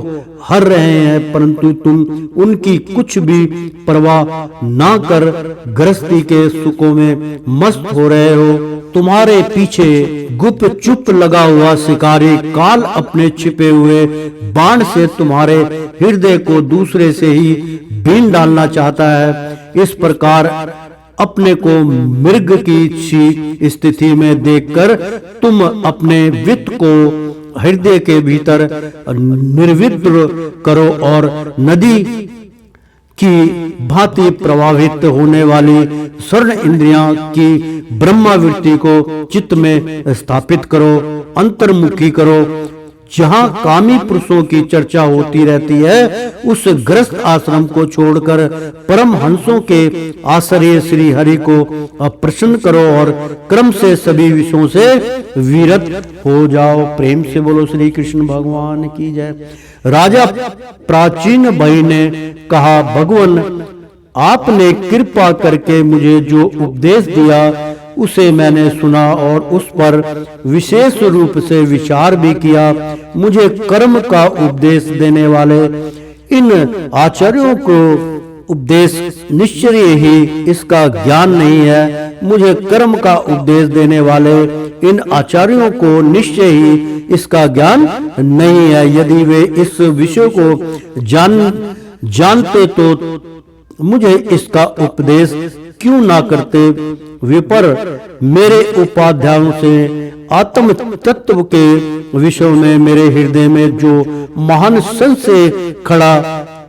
हर रहे हैं, परंतु तुम उनकी कुछ भी परवाह ना कर गृहस्थी के सुखों में मस्त हो रहे हो। तुम्हारे पीछे गुप चुप लगा हुआ शिकारी काल अपने छिपे हुए बाण से तुम्हारे हृदय को दूसरे से ही बीन डालना चाहता है। इस प्रकार अपने को मृग की सी स्थिति में देखकर तुम अपने वित्त को हृदय के भीतर निर्विद्र करो और नदी की भांति प्रभावित होने वाली स्वर्ण इंद्रियां की ब्रह्मावृत्ति को चित्त में स्थापित करो, अंतर्मुखी करो। जहां कामी पुरुषों की चर्चा होती रहती है, उस गृहस्थ आश्रम को छोड़कर परम हंसों के आश्रय श्री हरि को प्रसन्न करो और क्रम से सभी विषयों से विरत हो जाओ। प्रेम से बोलो श्री कृष्ण भगवान की जय। राजा प्राचीन भाई ने कहा, भगवान आपने कृपा करके मुझे जो उपदेश दिया उसे मैंने सुना और उस पर विशेष रूप से विचार भी किया। मुझे कर्म का उपदेश देने वाले इन आचार्यों को उपदेश निश्चय ही इसका ज्ञान नहीं है। मुझे कर्म का उपदेश देने वाले इन आचार्यों को निश्चय ही इसका ज्ञान नहीं है। यदि वे इस विषय को जानते तो मुझे इसका उपदेश क्यों ना करते। विपर मेरे उपाध्यायों से आत्म तत्व के विषय में मेरे हृदय में जो महान संशय खड़ा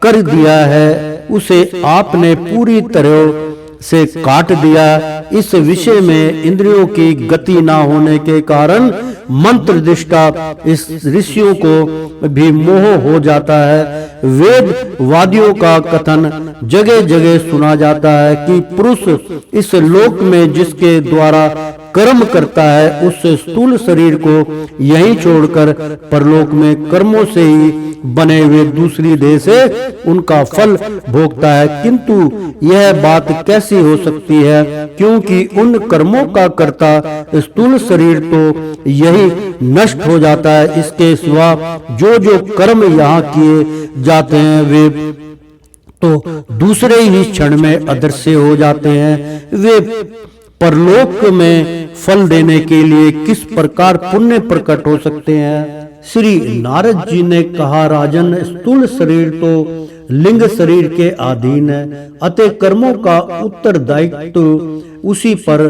कर दिया है उसे आपने पूरी तरह से काट दिया। इस विषय में इंद्रियों की गति ना होने के कारण मंत्र दृष्टा इस ऋषियों को भी मोह हो जाता है। वेद वादियों का कथन जगह जगह सुना जाता है कि पुरुष इस लोक में जिसके द्वारा कर्म करता है उस स्थूल शरीर को यहीं छोड़कर परलोक में कर्मों से ही बने हुए दूसरी देह से उनका फल भोगता है। किंतु यह बात कैसी हो सकती है, क्योंकि उन कर्मों का कर्ता स्थूल शरीर तो यही नष्ट हो जाता है। इसके सिवा जो जो कर्म यहाँ किए जाते हैं वे तो दूसरे ही क्षण में अदृश्य हो जाते हैं। वे परलोक में फल देने के लिए किस प्रकार पुण्य प्रकट हो सकते हैं। श्री नारद जी ने कहा, राजन, स्थूल शरीर तो लिंग शरीर के अधीन है, अतः कर्मों का उत्तरदायित्व उसी पर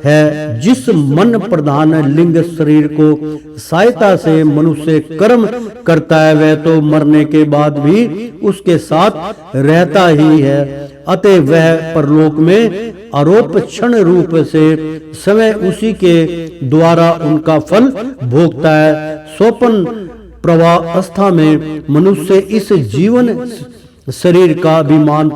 है। जिस मन प्रधान लिंग शरीर को सहायता से मनुष्य कर्म करता है वह तो मरने के बाद भी उसके साथ रहता ही है। अतः वह परलोक में आरोप क्षण रूप से समय उसी के द्वारा उनका फल भोगता है। स्वप्न प्रवावस्था में मनुष्य इस जीवन शरीर का अभिमान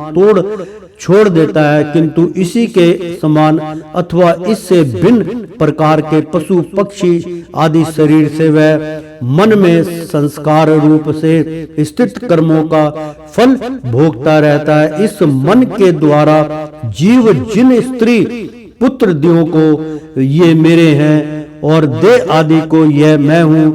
छोड़ देता है, किंतु इसी के समान अथवा इससे भिन्न प्रकार के पशु पक्षी आदि शरीर से वह मन में संस्कार रूप से स्थित कर्मों का फल भोगता रहता है। इस मन के द्वारा जीव जिन स्त्री पुत्र दियों को ये मेरे हैं और देह आदि को यह मैं हूँ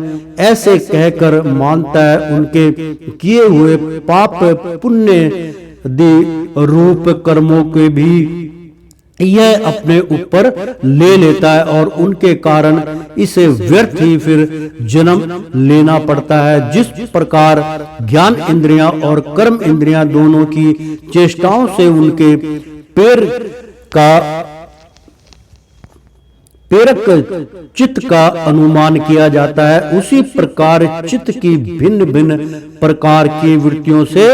ऐसे कहकर मानता है, उनके किए हुए पाप पुण्य रूप कर्मों के भी यह अपने ऊपर ले लेता है और उनके कारण इसे व्यर्थ ही फिर जन्म लेना पड़ता है। जिस प्रकार ज्ञान इंद्रियां और कर्म इंद्रियां दोनों की चेष्टाओं से उनके प्रेरक चित्त का अनुमान किया जाता है, उसी प्रकार चित्त की भिन्न भिन्न प्रकार की वृत्तियों से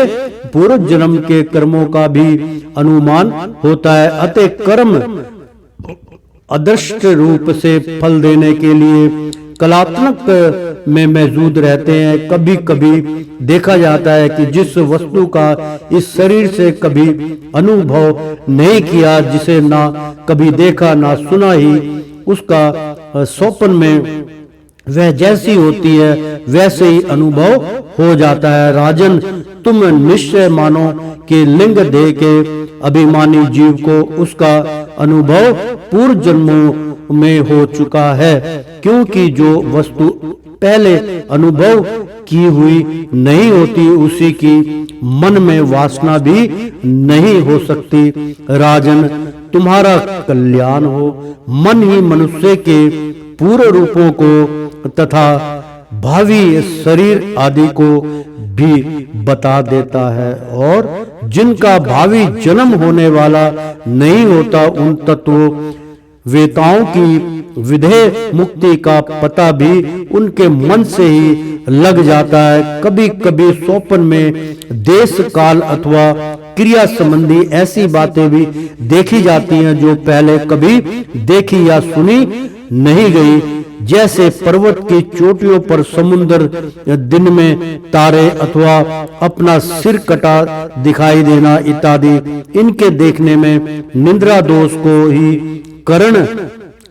पूर्व जन्म के कर्मों का भी अनुमान होता है। अतः कर्म अदृष्ट रूप से फल देने के लिए कलात्मक में मौजूद रहते हैं। कभी कभी देखा जाता है कि जिस वस्तु का इस शरीर से कभी अनुभव नहीं किया, जिसे ना कभी देखा ना सुना ही उसका स्वप्न में वह जैसी होती है वैसे ही अनुभव हो जाता है। राजन, तुम निश्चय मानो कि लिंग देह के अभिमानी जीव को उसका अनुभव पूर्व जन्मों में हो चुका है, क्योंकि जो वस्तु पहले अनुभव की हुई नहीं होती उसी की मन में वासना भी नहीं हो सकती। राजन, तुम्हारा कल्याण हो। मन ही मनुष्य के पूर्व रूपों को तथा भावी शरीर आदि को भी बता देता है, और जिनका भावी जन्म होने वाला नहीं होता उन तत्वों वेताओं की विधेय मुक्ति का पता भी उनके मन से ही लग जाता है। कभी कभी स्वप्न में देश काल अथवा क्रिया संबंधी ऐसी बातें भी देखी जाती हैं जो पहले कभी देखी या सुनी नहीं गई, जैसे पर्वत की चोटियों पर समुद्र दिन में तारे अथवा अपना सिर कटा दिखाई देना इत्यादि। इनके देखने में निद्रा दोष को ही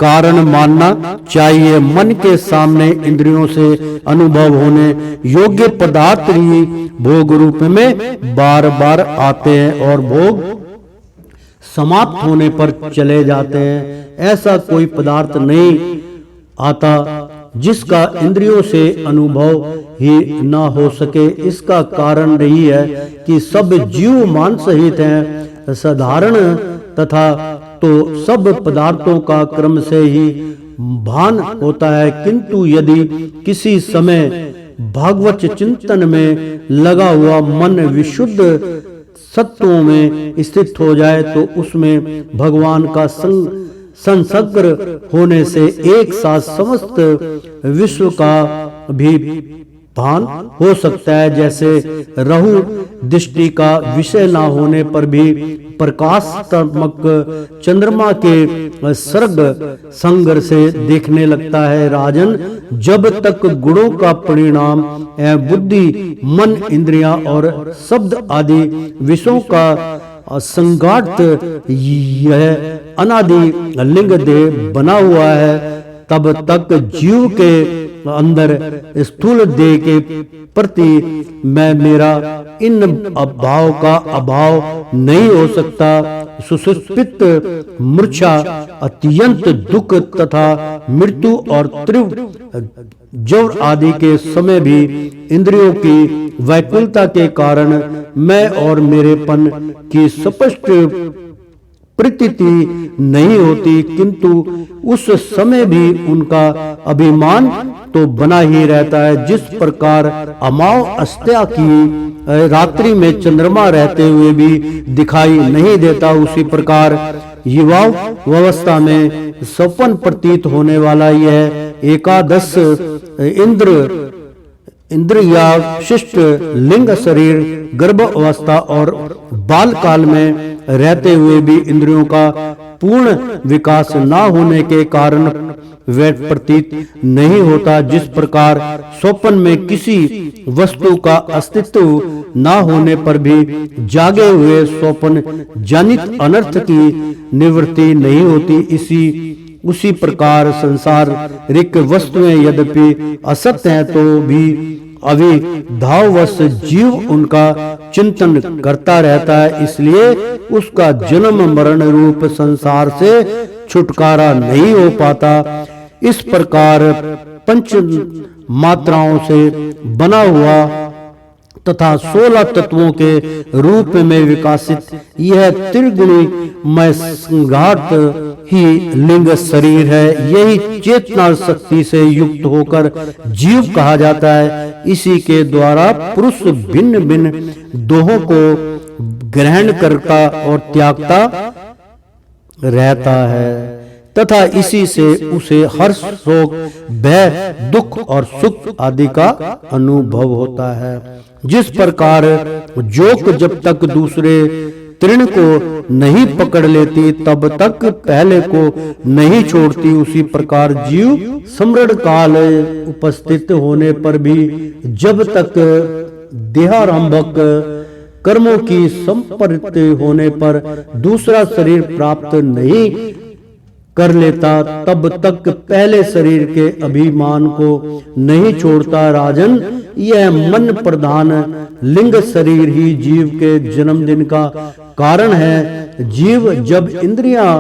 कारण मानना चाहिए। मन के सामने इंद्रियों से अनुभव होने योग्य पदार्थ ही भोग रूप में बार बार आते हैं और भोग समाप्त होने पर चले जाते हैं। ऐसा कोई पदार्थ नहीं आता जिसका इंद्रियों से अनुभव ही ना हो सके। इसका कारण यही है कि सब जीव मान सहित हैं, साधारण तथा तो सब पदार्थों का क्रम से ही भान होता है, किंतु यदि किसी समय भागवत चिंतन में लगा हुआ मन विशुद्ध सत्वों में स्थित हो जाए तो उसमें भगवान का संसर्ग होने से एक साथ समस्त विश्व का भी भान हो सकता है। जैसे रहु दृष्टि का विषय ना होने पर भी प्रकाशात्मक चंद्रमा के सर्ग संगर से देखने लगता है। राजन, जब तक गुणों का परिणाम बुद्धि, मन, इंद्रियां और शब्द आदि विषयों का संघात यह अनादि लिंग देह बना हुआ है, तब तक जीव के अंदर स्थूल देह के प्रति मेरा इन भाव का अभाव नहीं हो सकता। सुषुप्त मूर्छा, अत्यंत दुख तथा मृत्यु और तीव्र ज्वर आदि के समय भी इंद्रियों की वैकुलता के कारण मैं और मेरेपन की स्पष्ट प्रतीति नहीं होती, किंतु उस समय भी उनका अभिमान तो बना ही रहता है। जिस प्रकार अमावस्या की रात्रि में चंद्रमा रहते हुए भी दिखाई नहीं देता, उसी प्रकार युवावस्था में स्वप्न प्रतीत होने वाला यह एकादश इंद्रिया शिष्ट लिंग शरीर गर्भ अवस्था और बाल काल में रहते हुए भी इंद्रियों का पूर्ण विकास ना होने के कारण वह प्रतीत नहीं होता। जिस प्रकार स्वप्न में किसी वस्तु का अस्तित्व ना होने पर भी जागे हुए स्वप्न जनित अनर्थ की निवृत्ति नहीं होती, उसी प्रकार संसारिक वस्तुएं यद्यपि असत्य हैं तो भी अविधावश जीव उनका चिंतन करता रहता है, इसलिए उसका जन्म मरण रूप संसार से छुटकारा नहीं हो पाता। इस प्रकार पंच मात्राओं से बना हुआ तथा 16 तत्वों के रूप में विकासित यह त्रिगुणमय संघात ही लिंग शरीर है। यही चेतना शक्ति से युक्त होकर जीव कहा जाता है। इसी के द्वारा पुरुष भिन्न भिन्न दोहों को ग्रहण करता और त्यागता रहता है तथा इसी से उसे हर्ष, शोक, भय, दुख और सुख आदि का अनुभव होता है। जिस प्रकार जोक जब तक दूसरे तृण को नहीं पकड़ लेती तब तक पहले को नहीं छोड़ती, उसी प्रकार जीव समृद्ध काल उपस्थित होने पर भी जब तक देहारंभक कर्मों की संपत्ति होने पर दूसरा शरीर प्राप्त नहीं कर लेता तब तक पहले शरीर के अभिमान को नहीं छोड़ता। राजन, यह मन प्रधान लिंग शरीर ही जीव के जन्मदिन का कारण है। जीव जब इंद्रियां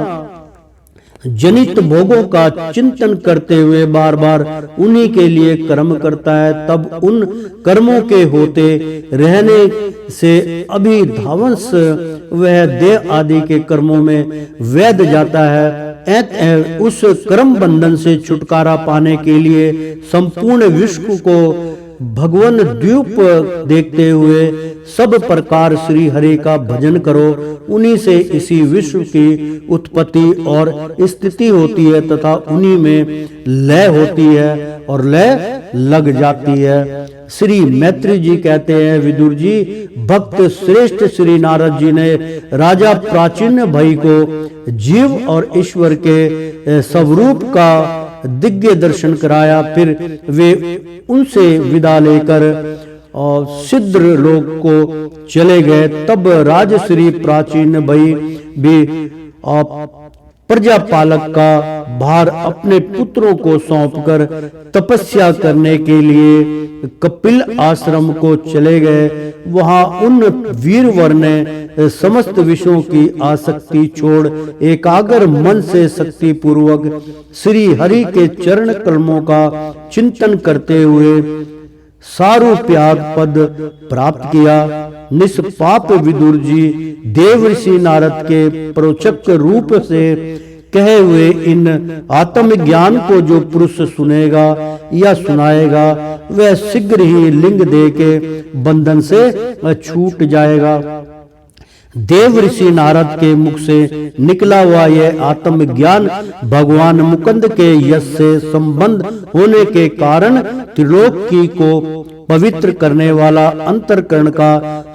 जनित भोगों का चिंतन करते हुए बार बार उन्हीं के लिए कर्म करता है, तब उन कर्मों के होते रहने से अभिधावंश वह देह आदि के कर्मों में वैध जाता है। उस कर्म बंधन से छुटकारा पाने के लिए संपूर्ण विश्व को भगवान द्वीप देखते हुए सब प्रकार श्री हरि का भजन करो। उन्हीं से इसी विश्व की उत्पत्ति और स्थिति होती है तथा उन्हीं में लय होती है और लय लग जाती है। श्री मैत्री जी कहते हैं, विदुर जी, भक्त श्रेष्ठ श्री नारद जी ने राजा प्राचीन भाई को जीव और ईश्वर के स्वरूप का दिव्य दर्शन कराया। फिर वे उनसे विदा लेकर और सिद्ध लोक को चले गए। तब राजश्री प्राचीन भाई भी प्रजापालक का भार अपने पुत्रों को सौंपकर तपस्या करने के लिए कपिल आश्रम को चले गए। वहां उन वीरवर ने समस्त विषयों की आसक्ति छोड़ एकाग्र मन से शक्ति पूर्वक श्री हरि के चरण कलमों का चिंतन करते हुए सारूप्याग पद प्राप्त किया। निष्पाप विदुर जी देव ऋषि नारद के प्रोचक रूप से कहे हुए इन आत्मज्ञान को जो पुरुष सुनेगा या सुनाएगा वह शीघ्र ही लिंग देह के बंधन से छूट जाएगा। देव ऋषि नारद के मुख से निकला हुआ यह आत्मज्ञान भगवान मुकुंद के यश से संबंध होने के कारण त्रिलोकी को पवित्र करने वाला अंतरकरण का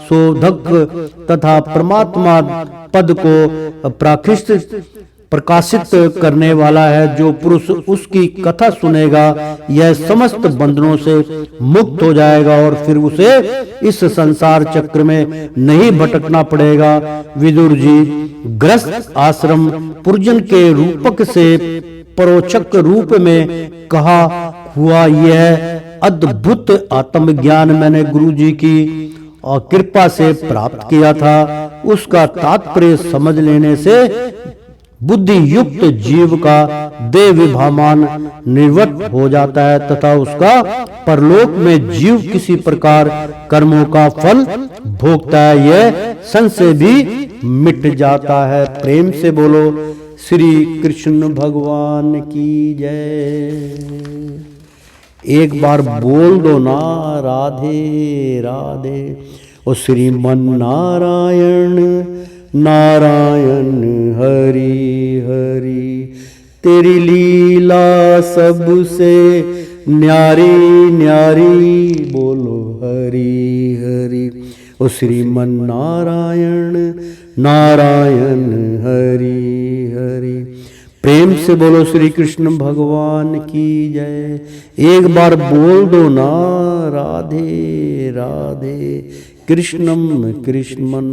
शोधक तथा परमात्मा पद को प्रकाशित करने वाला है। जो पुरुष उसकी कथा सुनेगा यह समस्त बंधनों से मुक्त हो जाएगा और फिर उसे इस संसार चक्र में नहीं भटकना पड़ेगा। विदुर जी गृहस्थ आश्रम पुरजन के रूपक से परोक्षक रूप में कहा हुआ यह अद्भुत आत्मज्ञान मैंने गुरु जी की और कृपा से प्राप्त किया था। उसका तात्पर्य समझ लेने से बुद्धि युक्त जीव का देह विभामान निवृत्त हो जाता है तथा उसका परलोक में जीव किसी प्रकार कर्मों का फल भोगता है, यह संशय भी मिट जाता है। प्रेम से बोलो श्री कृष्ण भगवान की जय। एक बार बोल दो ना राधे राधे। ओ श्रीमन नारायण नारायण हरि हरि, तेरी लीला सबसे न्यारी न्यारी, बोलो हरि हरि। ओ श्रीमन नारायण नारायण हरि हरि। प्रेम से बोलो श्री कृष्ण भगवान की जय। एक बार बोल दो ना राधे राधे, कृष्णम कृष्णम।